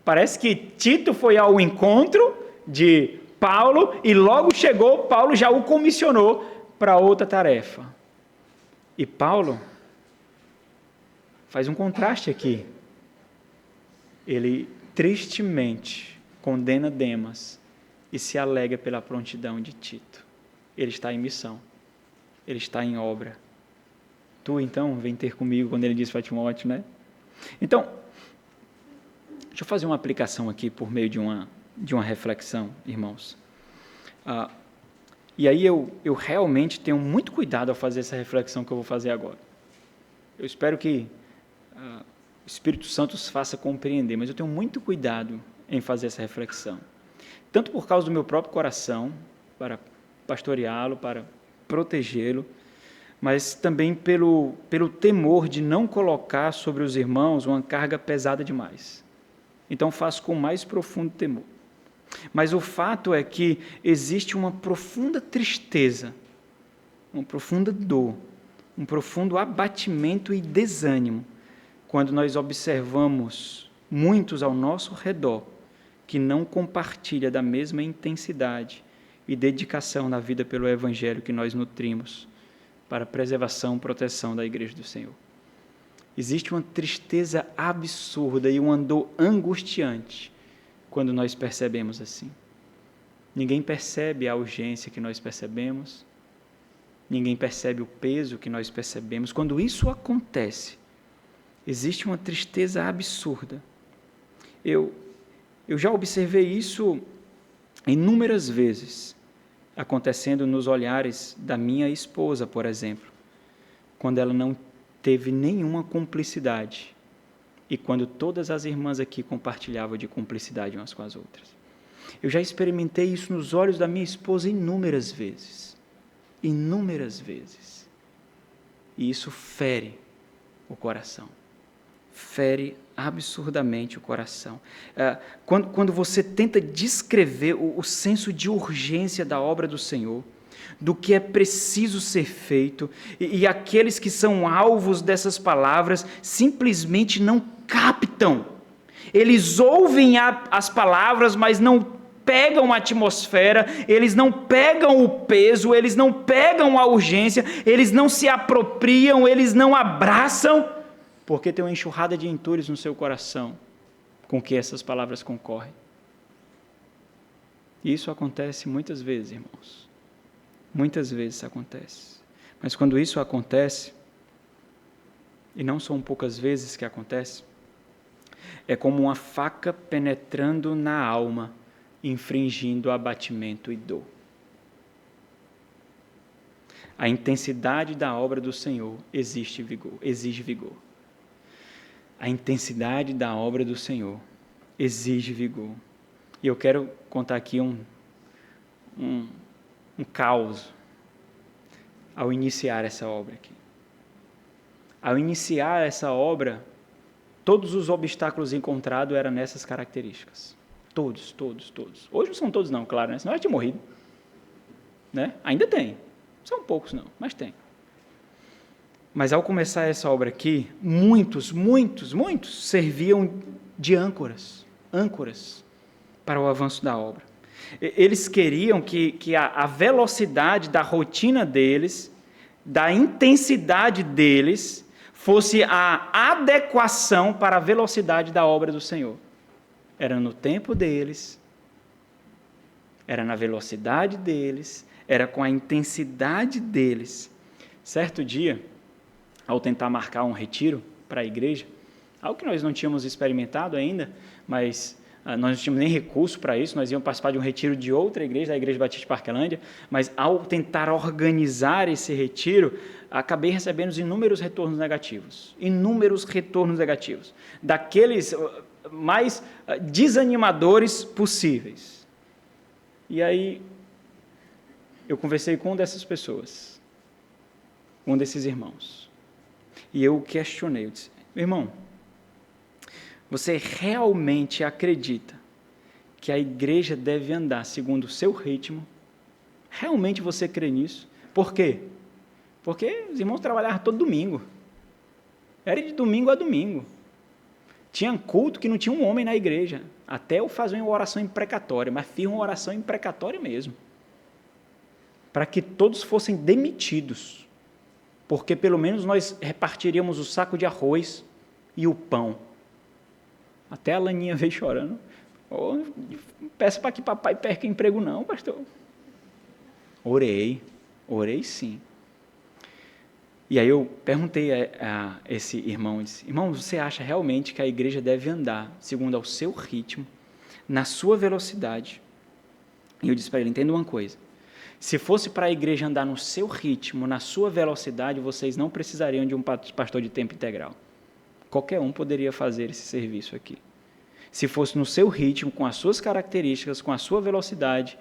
Parece que Tito foi ao encontro de Paulo e logo chegou, Paulo já o comissionou para outra tarefa. E Paulo faz um contraste aqui. Ele tristemente condena Demas e se alega pela prontidão de Tito. Ele está em missão, ele está em obra. Tu, então, vem ter comigo, quando ele diz para Timóteo, né? Então, deixa eu fazer uma aplicação aqui por meio de uma reflexão, irmãos. E aí eu realmente tenho muito cuidado ao fazer essa reflexão que eu vou fazer agora. Eu espero que o Espírito Santo os faça compreender, mas eu tenho muito cuidado em fazer essa reflexão. Tanto por causa do meu próprio coração, para pastoreá-lo, para protegê-lo, mas também pelo temor de não colocar sobre os irmãos uma carga pesada demais. Então faço com mais profundo temor. Mas o fato é que existe uma profunda tristeza, uma profunda dor, um profundo abatimento e desânimo quando nós observamos muitos ao nosso redor que não compartilham da mesma intensidade e dedicação na vida pelo Evangelho que nós nutrimos para a preservação e proteção da Igreja do Senhor. Existe uma tristeza absurda e uma dor angustiante quando nós percebemos assim. Ninguém percebe a urgência que nós percebemos, ninguém percebe o peso que nós percebemos. Quando isso acontece, existe uma tristeza absurda. Eu já observei isso inúmeras vezes, acontecendo nos olhares da minha esposa, por exemplo, quando ela não teve nenhuma cumplicidade e quando todas as irmãs aqui compartilhavam de cumplicidade umas com as outras. Eu já experimentei isso nos olhos da minha esposa inúmeras vezes. Inúmeras vezes. E isso fere o coração. Fere absurdamente o coração. Quando você tenta descrever o senso de urgência da obra do Senhor, do que é preciso ser feito, e aqueles que são alvos dessas palavras simplesmente não captam. Eles ouvem as palavras, mas não pegam a atmosfera, eles não pegam o peso, eles não pegam a urgência, eles não se apropriam, eles não abraçam, porque tem uma enxurrada de entulhos no seu coração com que essas palavras concorrem. Isso acontece muitas vezes, irmãos. Muitas vezes acontece. Mas quando isso acontece, e não são poucas vezes que acontece, é como uma faca penetrando na alma, infringindo abatimento e dor. A intensidade da obra do Senhor exige vigor. A intensidade da obra do Senhor exige vigor. E eu quero contar aqui um caos ao iniciar essa obra aqui. Ao iniciar essa obra, todos os obstáculos encontrados eram nessas características. Todos. Hoje não são todos não, claro, né? Senão eu tinha morrido. Né? Ainda tem. São poucos não, mas tem. Mas ao começar essa obra aqui, muitos serviam de âncoras para o avanço da obra. Eles queriam que a velocidade da rotina deles, da intensidade deles, fosse a adequação para a velocidade da obra do Senhor. Era no tempo deles, era na velocidade deles, era com a intensidade deles. Certo dia, ao tentar marcar um retiro para a igreja, algo que nós não tínhamos experimentado ainda, mas nós não tínhamos nem recurso para isso, nós íamos participar de um retiro de outra igreja, da Igreja Batista de Parquelândia, mas ao tentar organizar esse retiro, acabei recebendo inúmeros retornos negativos, daqueles mais desanimadores possíveis. E aí, eu conversei com uma dessas pessoas, um desses irmãos, e eu questionei, eu disse, meu irmão, você realmente acredita que a igreja deve andar segundo o seu ritmo? Realmente você crê nisso? Por quê? Porque os irmãos trabalhavam todo domingo. Era de domingo a domingo. Tinha culto que não tinha um homem na igreja. Até eu fazer uma oração imprecatória, mas fiz uma oração imprecatória mesmo. Para que todos fossem demitidos. Porque pelo menos nós repartiríamos o saco de arroz e o pão. Até a Laninha veio chorando. Oh, peça para que papai perca emprego não, pastor. Orei sim. E aí eu perguntei a esse irmão, disse, irmão, você acha realmente que a igreja deve andar segundo ao seu ritmo, na sua velocidade? E eu disse para ele, entenda uma coisa, se fosse para a igreja andar no seu ritmo, na sua velocidade, vocês não precisariam de um pastor de tempo integral. Qualquer um poderia fazer esse serviço aqui. Se fosse no seu ritmo, com as suas características, com a sua velocidade,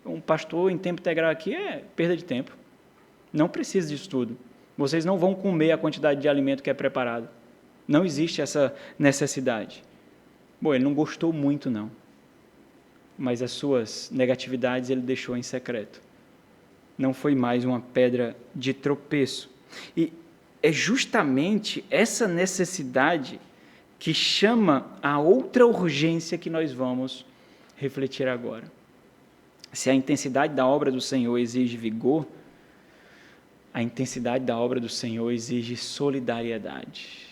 um pastor em tempo integral aqui é perda de tempo. Não precisa disso tudo. Vocês não vão comer a quantidade de alimento que é preparado. Não existe essa necessidade. Bom, ele não gostou muito, não. Mas as suas negatividades ele deixou em secreto. Não foi mais uma pedra de tropeço. E é justamente essa necessidade que chama a outra urgência que nós vamos refletir agora. Se a intensidade da obra do Senhor exige vigor, a intensidade da obra do Senhor exige solidariedade.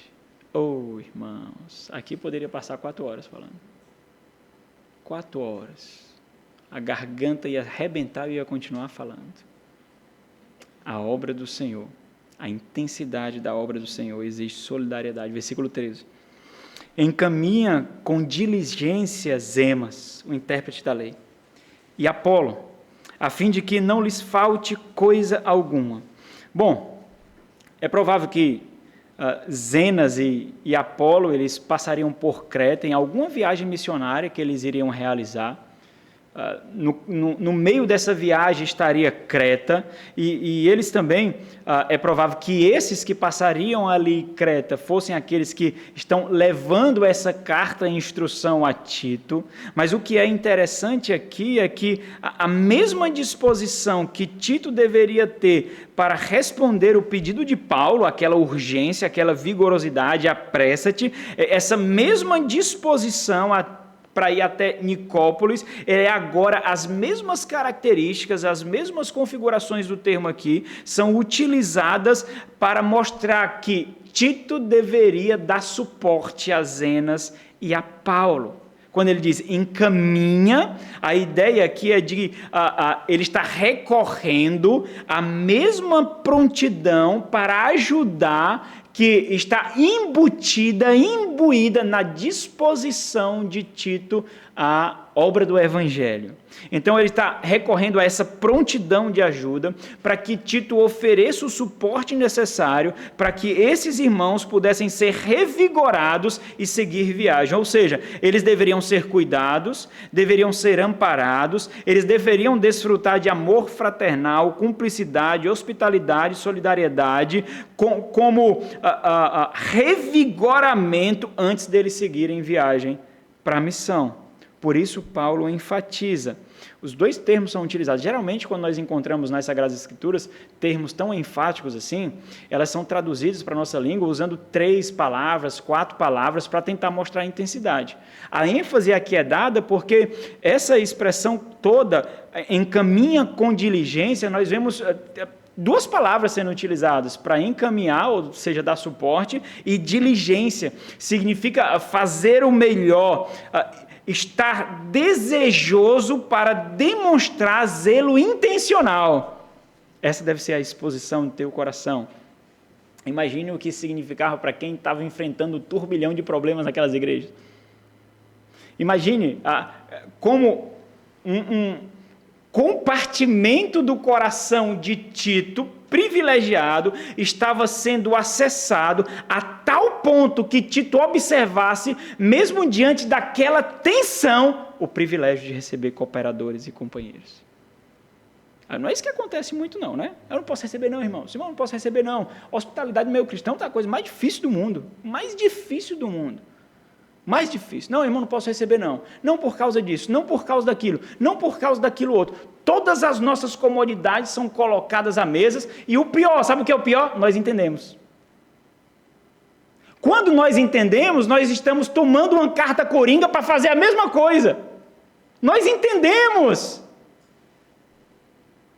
Oh, irmãos, aqui poderia passar 4 horas falando. 4 horas. A garganta ia arrebentar e ia continuar falando. A obra do Senhor, a intensidade da obra do Senhor exige solidariedade. Versículo 13. Encaminha com diligência Zemas, o intérprete da lei, e Apolo, a fim de que não lhes falte coisa alguma. Bom, é provável que Zenas e Apolo, eles passariam por Creta em alguma viagem missionária que eles iriam realizar. No meio dessa viagem estaria Creta, e eles também, é provável que esses que passariam ali Creta fossem aqueles que estão levando essa carta em instrução a Tito, mas o que é interessante aqui é que a mesma disposição que Tito deveria ter para responder o pedido de Paulo, aquela urgência, aquela vigorosidade, apressa-te, essa mesma disposição para ir até Nicópolis, é agora as mesmas características, as mesmas configurações do termo aqui, são utilizadas para mostrar que Tito deveria dar suporte a Zenas e a Paulo. Quando ele diz encaminha, a ideia aqui é de ele está recorrendo à mesma prontidão para ajudar que está imbuída na disposição de Tito a obra do Evangelho. Então ele está recorrendo a essa prontidão de ajuda para que Tito ofereça o suporte necessário para que esses irmãos pudessem ser revigorados e seguir viagem. Ou seja, eles deveriam ser cuidados, deveriam ser amparados, eles deveriam desfrutar de amor fraternal, cumplicidade, hospitalidade, solidariedade, como revigoramento antes deles seguirem viagem para a missão. Por isso, Paulo enfatiza. Os dois termos são utilizados. Geralmente, quando nós encontramos nas Sagradas Escrituras termos tão enfáticos assim, elas são traduzidas para a nossa língua usando 3 palavras, 4 palavras, para tentar mostrar a intensidade. A ênfase aqui é dada porque essa expressão toda, encaminha com diligência, nós vemos 2 palavras sendo utilizadas para encaminhar, ou seja, dar suporte, e diligência significa fazer o melhor, estar desejoso para demonstrar zelo intencional. Essa deve ser a exposição do teu coração. Imagine o que significava para quem estava enfrentando um turbilhão de problemas naquelas igrejas. Imagine como um compartimento do coração de Tito, privilegiado, estava sendo acessado a tal ponto que Tito observasse, mesmo diante daquela tensão, o privilégio de receber cooperadores e companheiros. Não é isso que acontece muito não, né? Eu não posso receber não, irmão. Irmão, não posso receber não. Hospitalidade meio cristão está a coisa mais difícil do mundo. Mais difícil do mundo. Mais difícil. Não, irmão, não posso receber não. Não por causa disso, não por causa daquilo, não por causa daquilo outro. Todas as nossas comodidades são colocadas à mesa e o pior, sabe o que é o pior? Nós entendemos. Quando nós entendemos, nós estamos tomando uma carta coringa para fazer a mesma coisa. Nós entendemos.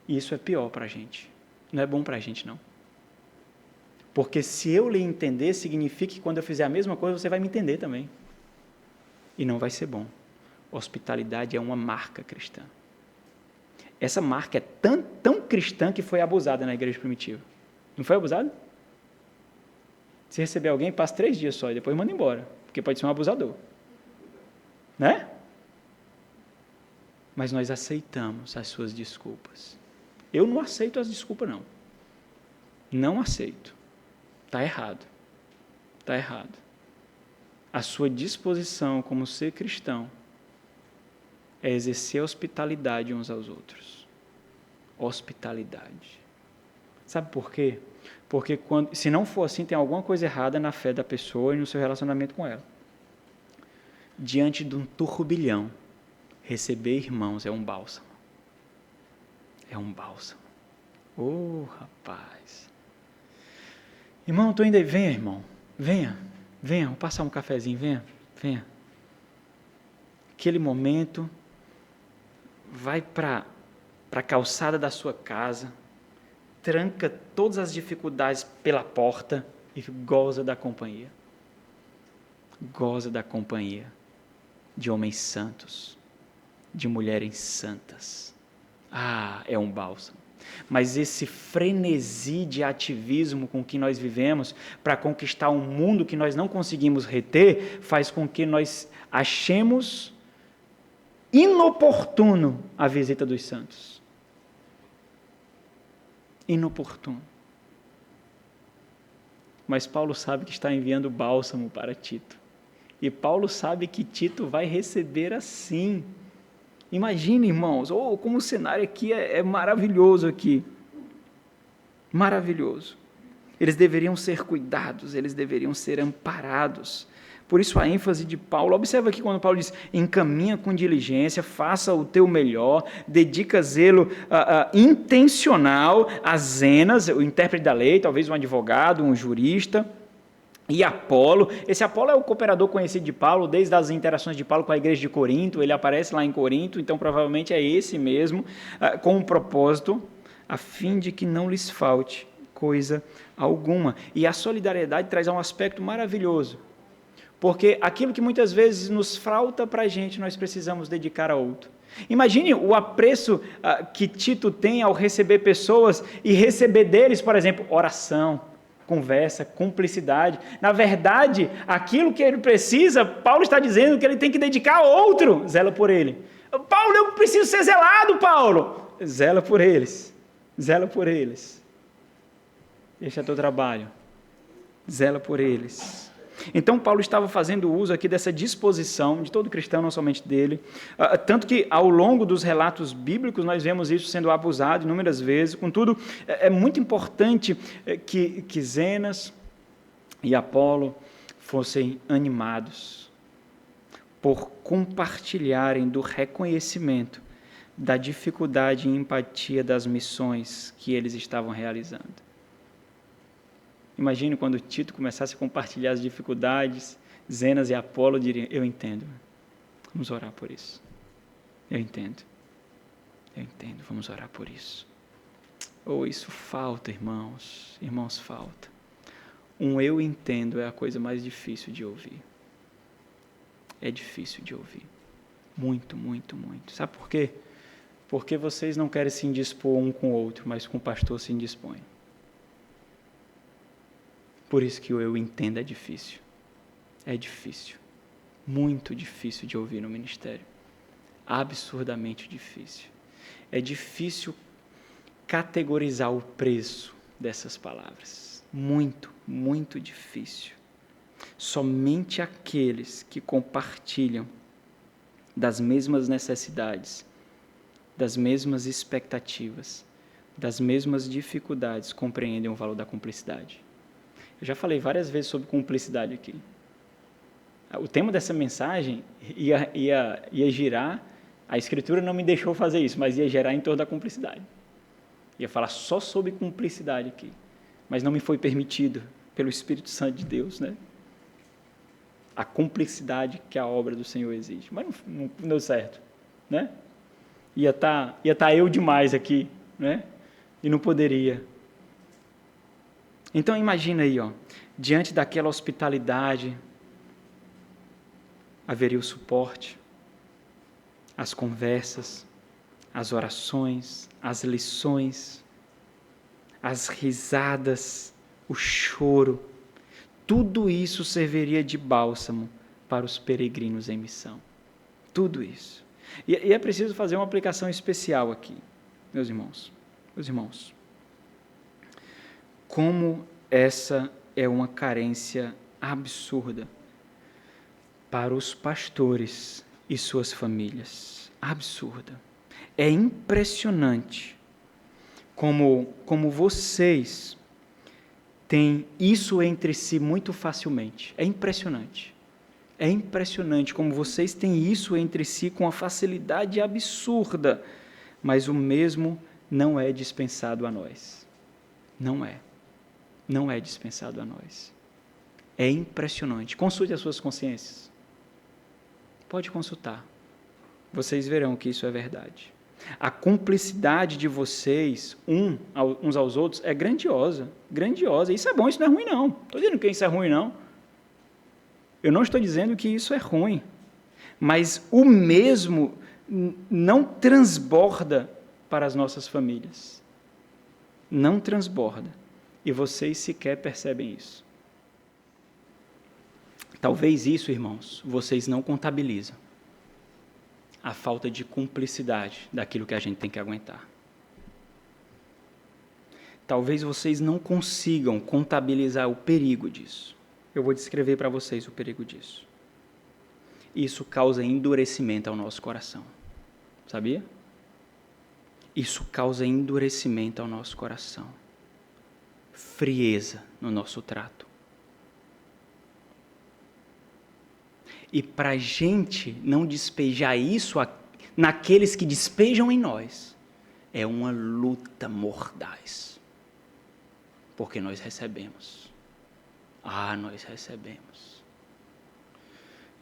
E isso é pior para a gente. Não é bom para a gente, não. Porque se eu lhe entender, significa que quando eu fizer a mesma coisa, você vai me entender também. E não vai ser bom. Hospitalidade é uma marca cristã. Essa marca é tão cristã que foi abusada na igreja primitiva. Não foi abusada? Se receber alguém, passa 3 dias só e depois manda embora, porque pode ser um abusador. Né? Mas nós aceitamos as suas desculpas. Eu não aceito as desculpas, não. Não aceito. Está errado. Está errado. A sua disposição como ser cristão é exercer hospitalidade uns aos outros. Hospitalidade. Sabe por quê? Porque se não for assim, tem alguma coisa errada na fé da pessoa e no seu relacionamento com ela. Diante de um turbilhão, receber irmãos é um bálsamo. É um bálsamo. Oh, rapaz. Irmão, estou indo aí. Venha, irmão. Venha. Vou passar um cafezinho. Venha. Aquele momento, vai para a calçada da sua casa, tranca todas as dificuldades pela porta e goza da companhia. Goza da companhia de homens santos, de mulheres santas. É um bálsamo. Mas esse frenesi de ativismo com que nós vivemos para conquistar um mundo que nós não conseguimos reter, faz com que nós achemos inoportuno a visita dos santos. Inoportuno. Mas Paulo sabe que está enviando bálsamo para Tito. E Paulo sabe que Tito vai receber assim. Imagine, irmãos, como o cenário aqui é maravilhoso aqui. Maravilhoso. Eles deveriam ser cuidados, eles deveriam ser amparados. Por isso a ênfase de Paulo, observa aqui quando Paulo diz, encaminha com diligência, faça o teu melhor, dedica zelo intencional a Zenas, o intérprete da lei, talvez um advogado, um jurista, e Apolo. Esse Apolo é o cooperador conhecido de Paulo, desde as interações de Paulo com a igreja de Corinto, ele aparece lá em Corinto, então provavelmente é esse mesmo, com um propósito, a fim de que não lhes falte coisa alguma. E a solidariedade traz um aspecto maravilhoso, porque aquilo que muitas vezes nos falta para a gente, nós precisamos dedicar a outro. Imagine o apreço que Tito tem ao receber pessoas e receber deles, por exemplo, oração, conversa, cumplicidade. Na verdade, aquilo que ele precisa, Paulo está dizendo que ele tem que dedicar a outro, zela por ele. Paulo, eu preciso ser zelado, Paulo. Zela por eles. Zela por eles. Este é teu trabalho. Zela por eles. Então, Paulo estava fazendo uso aqui dessa disposição de todo cristão, não somente dele, tanto que ao longo dos relatos bíblicos nós vemos isso sendo abusado inúmeras vezes. Contudo, é muito importante que Zenas e Apolo fossem animados. por compartilharem do reconhecimento da dificuldade e empatia das missões que eles estavam realizando. Imagine quando Tito começasse a compartilhar as dificuldades, Zenas e Apolo diriam: eu entendo, vamos orar por isso. Eu entendo, vamos orar por isso. Isso falta, irmãos, falta. Eu entendo é a coisa mais difícil de ouvir. É difícil de ouvir. Muito, muito, muito. Sabe por quê? Porque vocês não querem se indispor um com o outro, mas com o pastor se indispõem. Por isso que o eu entendo é difícil. É difícil. Muito difícil de ouvir no ministério. Absurdamente difícil. É difícil categorizar o preço dessas palavras. Muito, muito difícil. Somente aqueles que compartilham das mesmas necessidades, das mesmas expectativas, das mesmas dificuldades compreendem o valor da cumplicidade. Eu já falei várias vezes sobre cumplicidade aqui. O tema dessa mensagem ia girar, a Escritura não me deixou fazer isso, mas ia girar em torno da cumplicidade. Ia falar só sobre cumplicidade aqui, mas não me foi permitido pelo Espírito Santo de Deus, né? A cumplicidade que a obra do Senhor exige. Mas não deu certo, né? Ia tá eu demais aqui, né? E não poderia. Então imagina aí, diante daquela hospitalidade, haveria o suporte, as conversas, as orações, as lições, as risadas, o choro. Tudo isso serviria de bálsamo para os peregrinos em missão. Tudo isso. E é preciso fazer uma aplicação especial aqui, meus irmãos. Meus irmãos, como essa é uma carência absurda para os pastores e suas famílias. Absurda. É impressionante como vocês têm isso entre si muito facilmente. É impressionante. É impressionante como vocês têm isso entre si com uma facilidade absurda, mas o mesmo não é dispensado a nós. Não é. Não é dispensado a nós. É impressionante. Consulte as suas consciências. Pode consultar. Vocês verão que isso é verdade. A cumplicidade de vocês, uns aos outros, é grandiosa. Grandiosa. Isso é bom, isso não é ruim, não. Estou dizendo que isso é ruim, não. Eu não estou dizendo que isso é ruim. Mas o mesmo não transborda para as nossas famílias. Não transborda. E vocês sequer percebem isso. Talvez isso, irmãos, vocês não contabilizam. A falta de cumplicidade daquilo que a gente tem que aguentar. Talvez vocês não consigam contabilizar o perigo disso. Eu vou descrever para vocês o perigo disso. Isso causa endurecimento ao nosso coração. Sabia? Isso causa endurecimento ao nosso coração. Frieza no nosso trato. E para a gente não despejar isso naqueles que despejam em nós, é uma luta mordaz. Porque nós recebemos. Nós recebemos.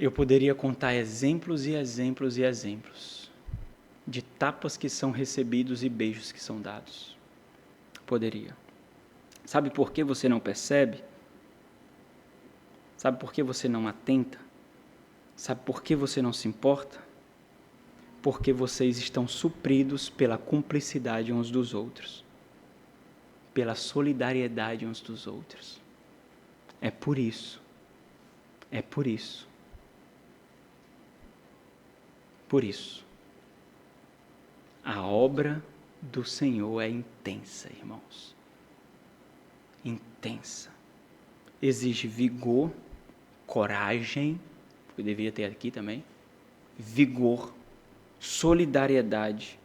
Eu poderia contar exemplos e exemplos e exemplos de tapas que são recebidos e beijos que são dados. Poderia. Sabe por que você não percebe? Sabe por que você não atenta? Sabe por que você não se importa? Porque vocês estão supridos pela cumplicidade uns dos outros, pela solidariedade uns dos outros. É por isso. É por isso. Por isso. A obra do Senhor é intensa, irmãos. Intensa. Exige vigor, coragem, eu deveria ter aqui também, vigor, solidariedade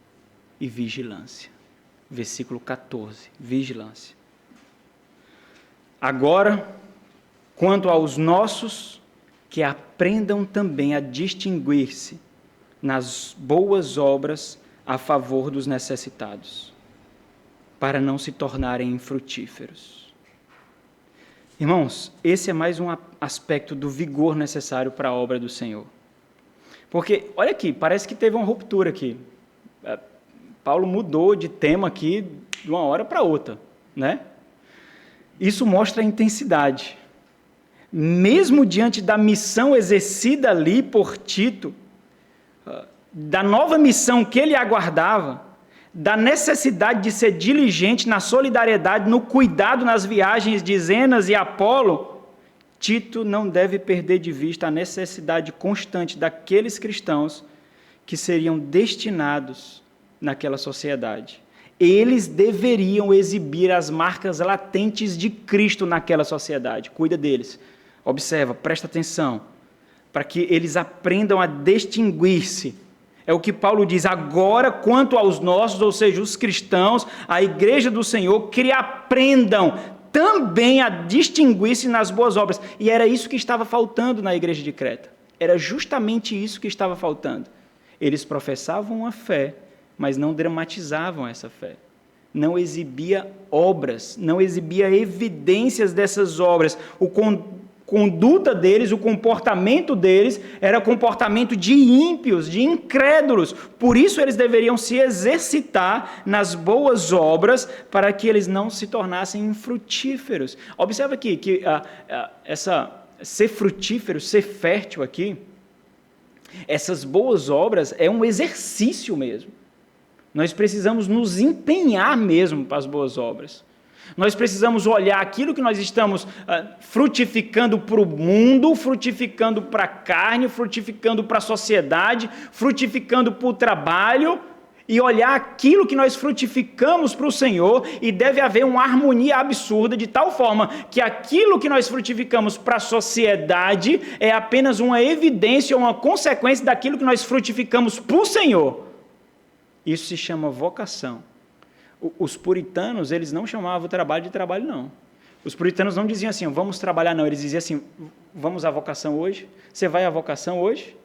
e vigilância. Versículo 14, vigilância. Agora, quanto aos nossos, que aprendam também a distinguir-se nas boas obras a favor dos necessitados, para não se tornarem infrutíferos. Irmãos, esse é mais um aspecto do vigor necessário para a obra do Senhor. Porque, olha aqui, parece que teve uma ruptura aqui. Paulo mudou de tema aqui de uma hora para outra, né? Isso mostra a intensidade. Mesmo diante da missão exercida ali por Tito, da nova missão que ele aguardava, da necessidade de ser diligente na solidariedade, no cuidado nas viagens de Zenas e Apolo, Tito não deve perder de vista a necessidade constante daqueles cristãos que seriam destinados naquela sociedade. Eles deveriam exibir as marcas latentes de Cristo naquela sociedade. Cuida deles. Observa, presta atenção, para que eles aprendam a distinguir-se. É o que Paulo diz, agora quanto aos nossos, ou seja, os cristãos, a igreja do Senhor, que aprendam também a distinguir-se nas boas obras. E era isso que estava faltando na igreja de Creta. Era justamente isso que estava faltando. Eles professavam a fé, mas não dramatizavam essa fé. Não exibia obras, não exibia evidências dessas obras. Conduta deles, o comportamento deles era comportamento de ímpios, de incrédulos. Por isso eles deveriam se exercitar nas boas obras para que eles não se tornassem infrutíferos. Observa aqui que ser frutífero, ser fértil aqui, essas boas obras é um exercício mesmo. Nós precisamos nos empenhar mesmo para as boas obras. Nós precisamos olhar aquilo que nós estamos frutificando para o mundo, frutificando para a carne, frutificando para a sociedade, frutificando para o trabalho, e olhar aquilo que nós frutificamos para o Senhor, e deve haver uma harmonia absurda, de tal forma que aquilo que nós frutificamos para a sociedade é apenas uma evidência ou uma consequência daquilo que nós frutificamos para o Senhor. Isso se chama vocação. Os puritanos, eles não chamavam o trabalho de trabalho, não. Os puritanos não diziam assim, vamos trabalhar, não. Eles diziam assim, vamos à vocação hoje? Você vai à vocação hoje?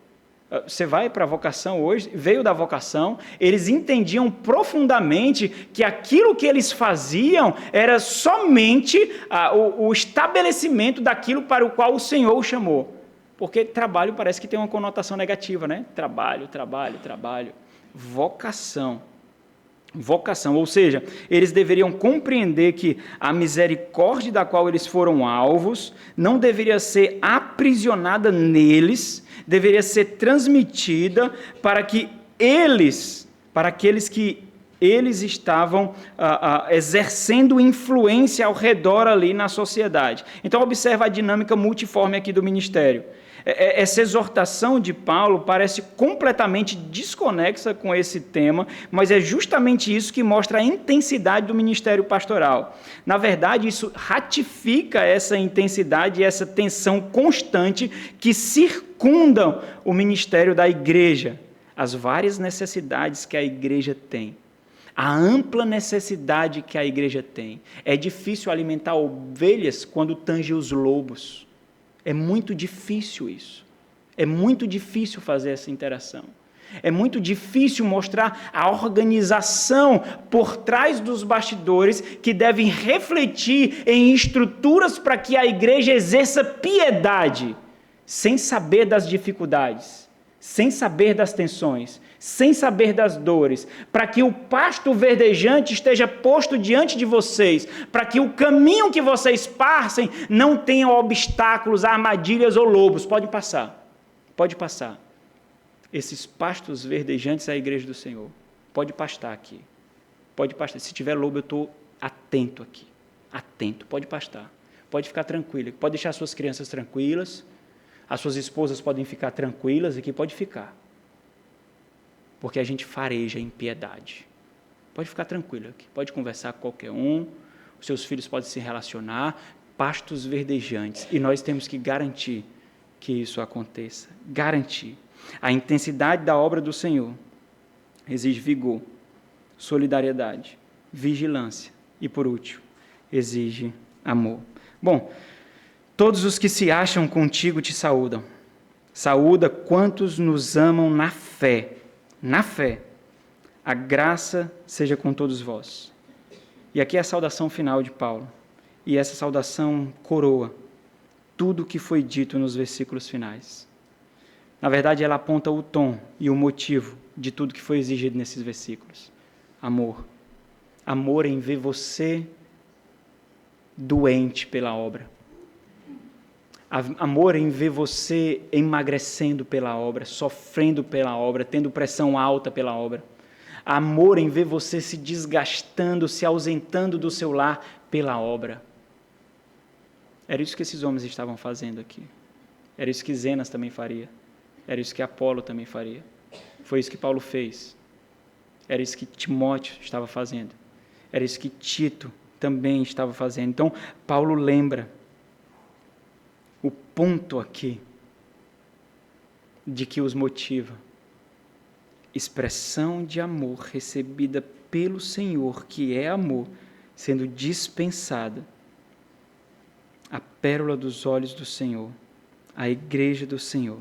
Você vai para a vocação hoje? Veio da vocação? Eles entendiam profundamente que aquilo que eles faziam era somente o estabelecimento daquilo para o qual o Senhor o chamou. Porque trabalho parece que tem uma conotação negativa, né? Trabalho, trabalho, trabalho. Vocação, ou seja, eles deveriam compreender que a misericórdia da qual eles foram alvos não deveria ser aprisionada neles, deveria ser transmitida para aqueles que eles estavam exercendo influência ao redor ali na sociedade. Então, observa a dinâmica multiforme aqui do ministério. Essa exortação de Paulo parece completamente desconexa com esse tema, mas é justamente isso que mostra a intensidade do ministério pastoral. Na verdade, isso ratifica essa intensidade e essa tensão constante que circundam o ministério da igreja, as várias necessidades que a igreja tem. A ampla necessidade que a igreja tem. É difícil alimentar ovelhas quando tange os lobos. É muito difícil isso. É muito difícil fazer essa interação. É muito difícil mostrar a organização por trás dos bastidores que devem refletir em estruturas para que a igreja exerça piedade, sem saber das dificuldades, sem saber das tensões, sem saber das dores, para que o pasto verdejante esteja posto diante de vocês, para que o caminho que vocês passem não tenha obstáculos, armadilhas ou lobos. Pode passar, pode passar. Esses pastos verdejantes é a igreja do Senhor. Pode pastar aqui, pode pastar. Se tiver lobo, eu estou atento aqui, atento, pode pastar. Pode ficar tranquilo, pode deixar suas crianças tranquilas, as suas esposas podem ficar tranquilas aqui, pode ficar. Porque a gente fareja em piedade. Pode ficar tranquilo aqui, pode conversar com qualquer um, os seus filhos podem se relacionar, pastos verdejantes. E nós temos que garantir que isso aconteça. Garantir. A intensidade da obra do Senhor exige vigor, solidariedade, vigilância e, por último, exige amor. Bom, todos os que se acham contigo te saúdam. Saúda quantos nos amam na fé. Na fé. A graça seja com todos vós. E aqui é a saudação final de Paulo. E essa saudação coroa tudo o que foi dito nos versículos finais. Na verdade, ela aponta o tom e o motivo de tudo que foi exigido nesses versículos. Amor. Amor em ver você doente pela obra. Amor em ver você emagrecendo pela obra, sofrendo pela obra, tendo pressão alta pela obra. Amor em ver você se desgastando, se ausentando do seu lar pela obra. Era isso que esses homens estavam fazendo aqui. Era isso que Zenas também faria. Era isso que Apolo também faria. Foi isso que Paulo fez. Era isso que Timóteo estava fazendo. Era isso que Tito também estava fazendo. Então, Paulo lembra o ponto aqui de que os motiva. Expressão de amor recebida pelo Senhor, que é amor, sendo dispensada. A pérola dos olhos do Senhor, a igreja do Senhor.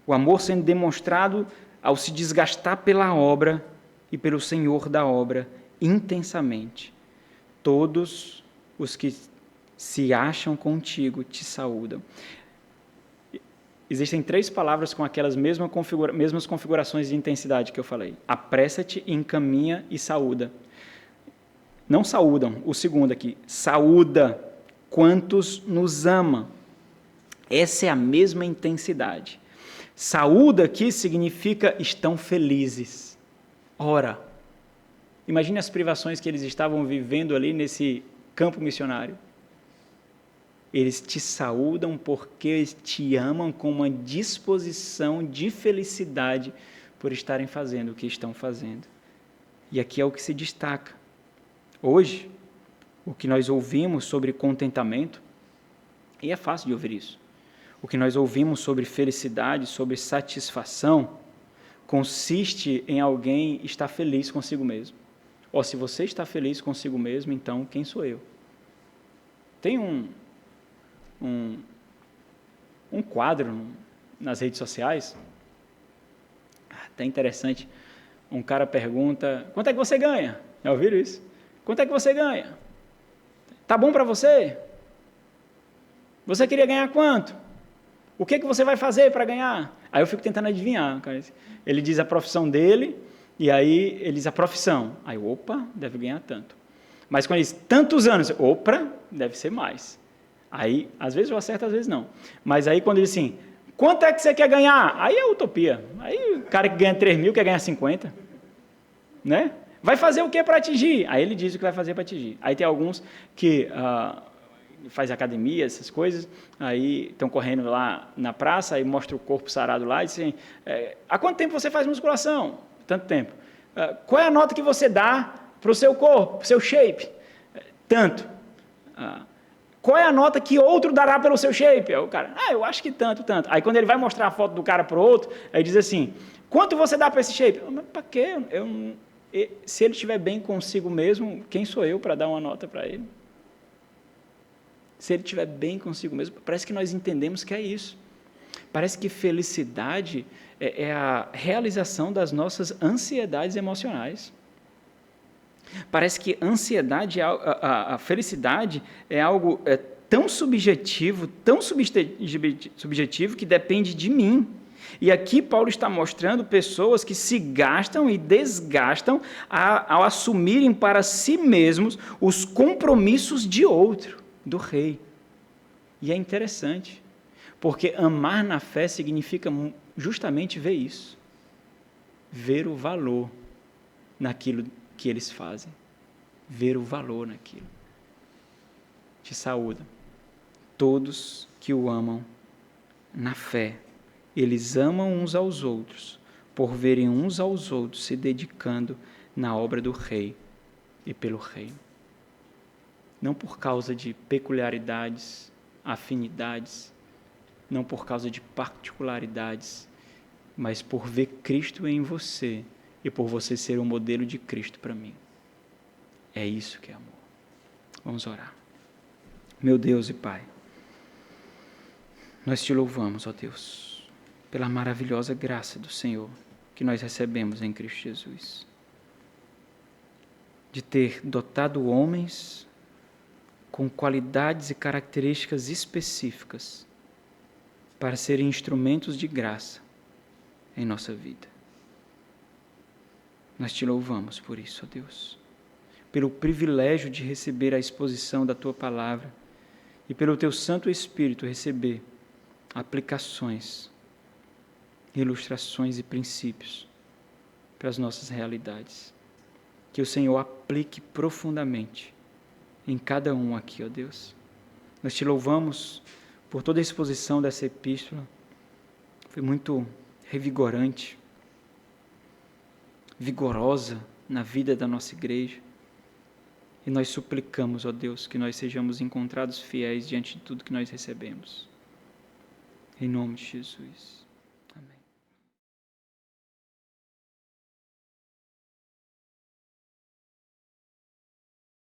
O amor sendo demonstrado ao se desgastar pela obra e pelo Senhor da obra, intensamente. Todos os que se acham contigo te saúdam. Existem 3 palavras com aquelas mesmas configurações de intensidade que eu falei. Apressa-te, encaminha e saúda. Não saúdam, o segundo aqui. Saúda quantos nos ama. Essa é a mesma intensidade. Saúda aqui significa estão felizes. Ora, imagine as privações que eles estavam vivendo ali nesse campo missionário. Eles te saúdam porque te amam com uma disposição de felicidade por estarem fazendo o que estão fazendo. E aqui é o que se destaca. Hoje, o que nós ouvimos sobre contentamento, e é fácil de ouvir isso, o que nós ouvimos sobre felicidade, sobre satisfação, consiste em alguém estar feliz consigo mesmo. Ou se você está feliz consigo mesmo, então quem sou eu? Tem um quadro nas redes sociais, até interessante, um cara pergunta, quanto é que você ganha? Já ouviram isso? Quanto é que você ganha? Tá bom para você? Você queria ganhar quanto? O que você vai fazer para ganhar? Aí eu fico tentando adivinhar. Cara. Ele diz a profissão dele, e aí ele diz a profissão. Aí, opa, deve ganhar tanto. Mas quando ele diz tantos anos, opa, deve ser mais. Aí, às vezes eu acerto, às vezes não. Mas aí quando ele diz assim, quanto é que você quer ganhar? Aí é utopia. Aí o cara que ganha 3 mil quer ganhar 50. Né? Vai fazer o que para atingir? Aí ele diz o que vai fazer para atingir. Aí tem alguns que faz academia, essas coisas, aí estão correndo lá na praça, aí mostra o corpo sarado lá e dizem, há quanto tempo você faz musculação? Tanto tempo. Qual é a nota que você dá para o seu corpo, para o seu shape? Tanto. Qual é a nota que outro dará pelo seu shape? Aí o cara, eu acho que tanto, tanto. Aí quando ele vai mostrar a foto do cara para o outro, aí diz assim, quanto você dá para esse shape? Mas para quê? Se ele estiver bem consigo mesmo, quem sou eu para dar uma nota para ele? Se ele estiver bem consigo mesmo, parece que nós entendemos que é isso. Parece que felicidade é a realização das nossas ansiedades emocionais. Parece que ansiedade, a felicidade é algo tão subjetivo que depende de mim. E aqui Paulo está mostrando pessoas que se gastam e desgastam ao assumirem para si mesmos os compromissos de outro, do rei. E é interessante, porque amar na fé significa justamente ver isso. Ver o valor naquilo que eles fazem. Ver o valor naquilo. Te saúda. Todos que o amam na fé. Eles amam uns aos outros, por verem uns aos outros se dedicando na obra do rei e pelo reino. Não por causa de peculiaridades, afinidades, não por causa de particularidades, mas por ver Cristo em você e por você ser um modelo de Cristo para mim. É isso que é amor. Vamos orar. Meu Deus e Pai, Nós te louvamos, ó Deus, pela maravilhosa graça do Senhor que nós recebemos em Cristo Jesus, de ter dotado homens com qualidades e características específicas para serem instrumentos de graça em nossa vida. Nós te louvamos por isso, ó Deus, pelo privilégio de receber a exposição da Tua Palavra e pelo Teu Santo Espírito receber aplicações, ilustrações e princípios para as nossas realidades. Que o Senhor aplique profundamente em cada um aqui, ó Deus. Nós te louvamos por toda a exposição dessa epístola. Foi muito revigorante, vigorosa na vida da nossa igreja. E nós suplicamos, ó Deus, que nós sejamos encontrados fiéis diante de tudo que nós recebemos. Em nome de Jesus.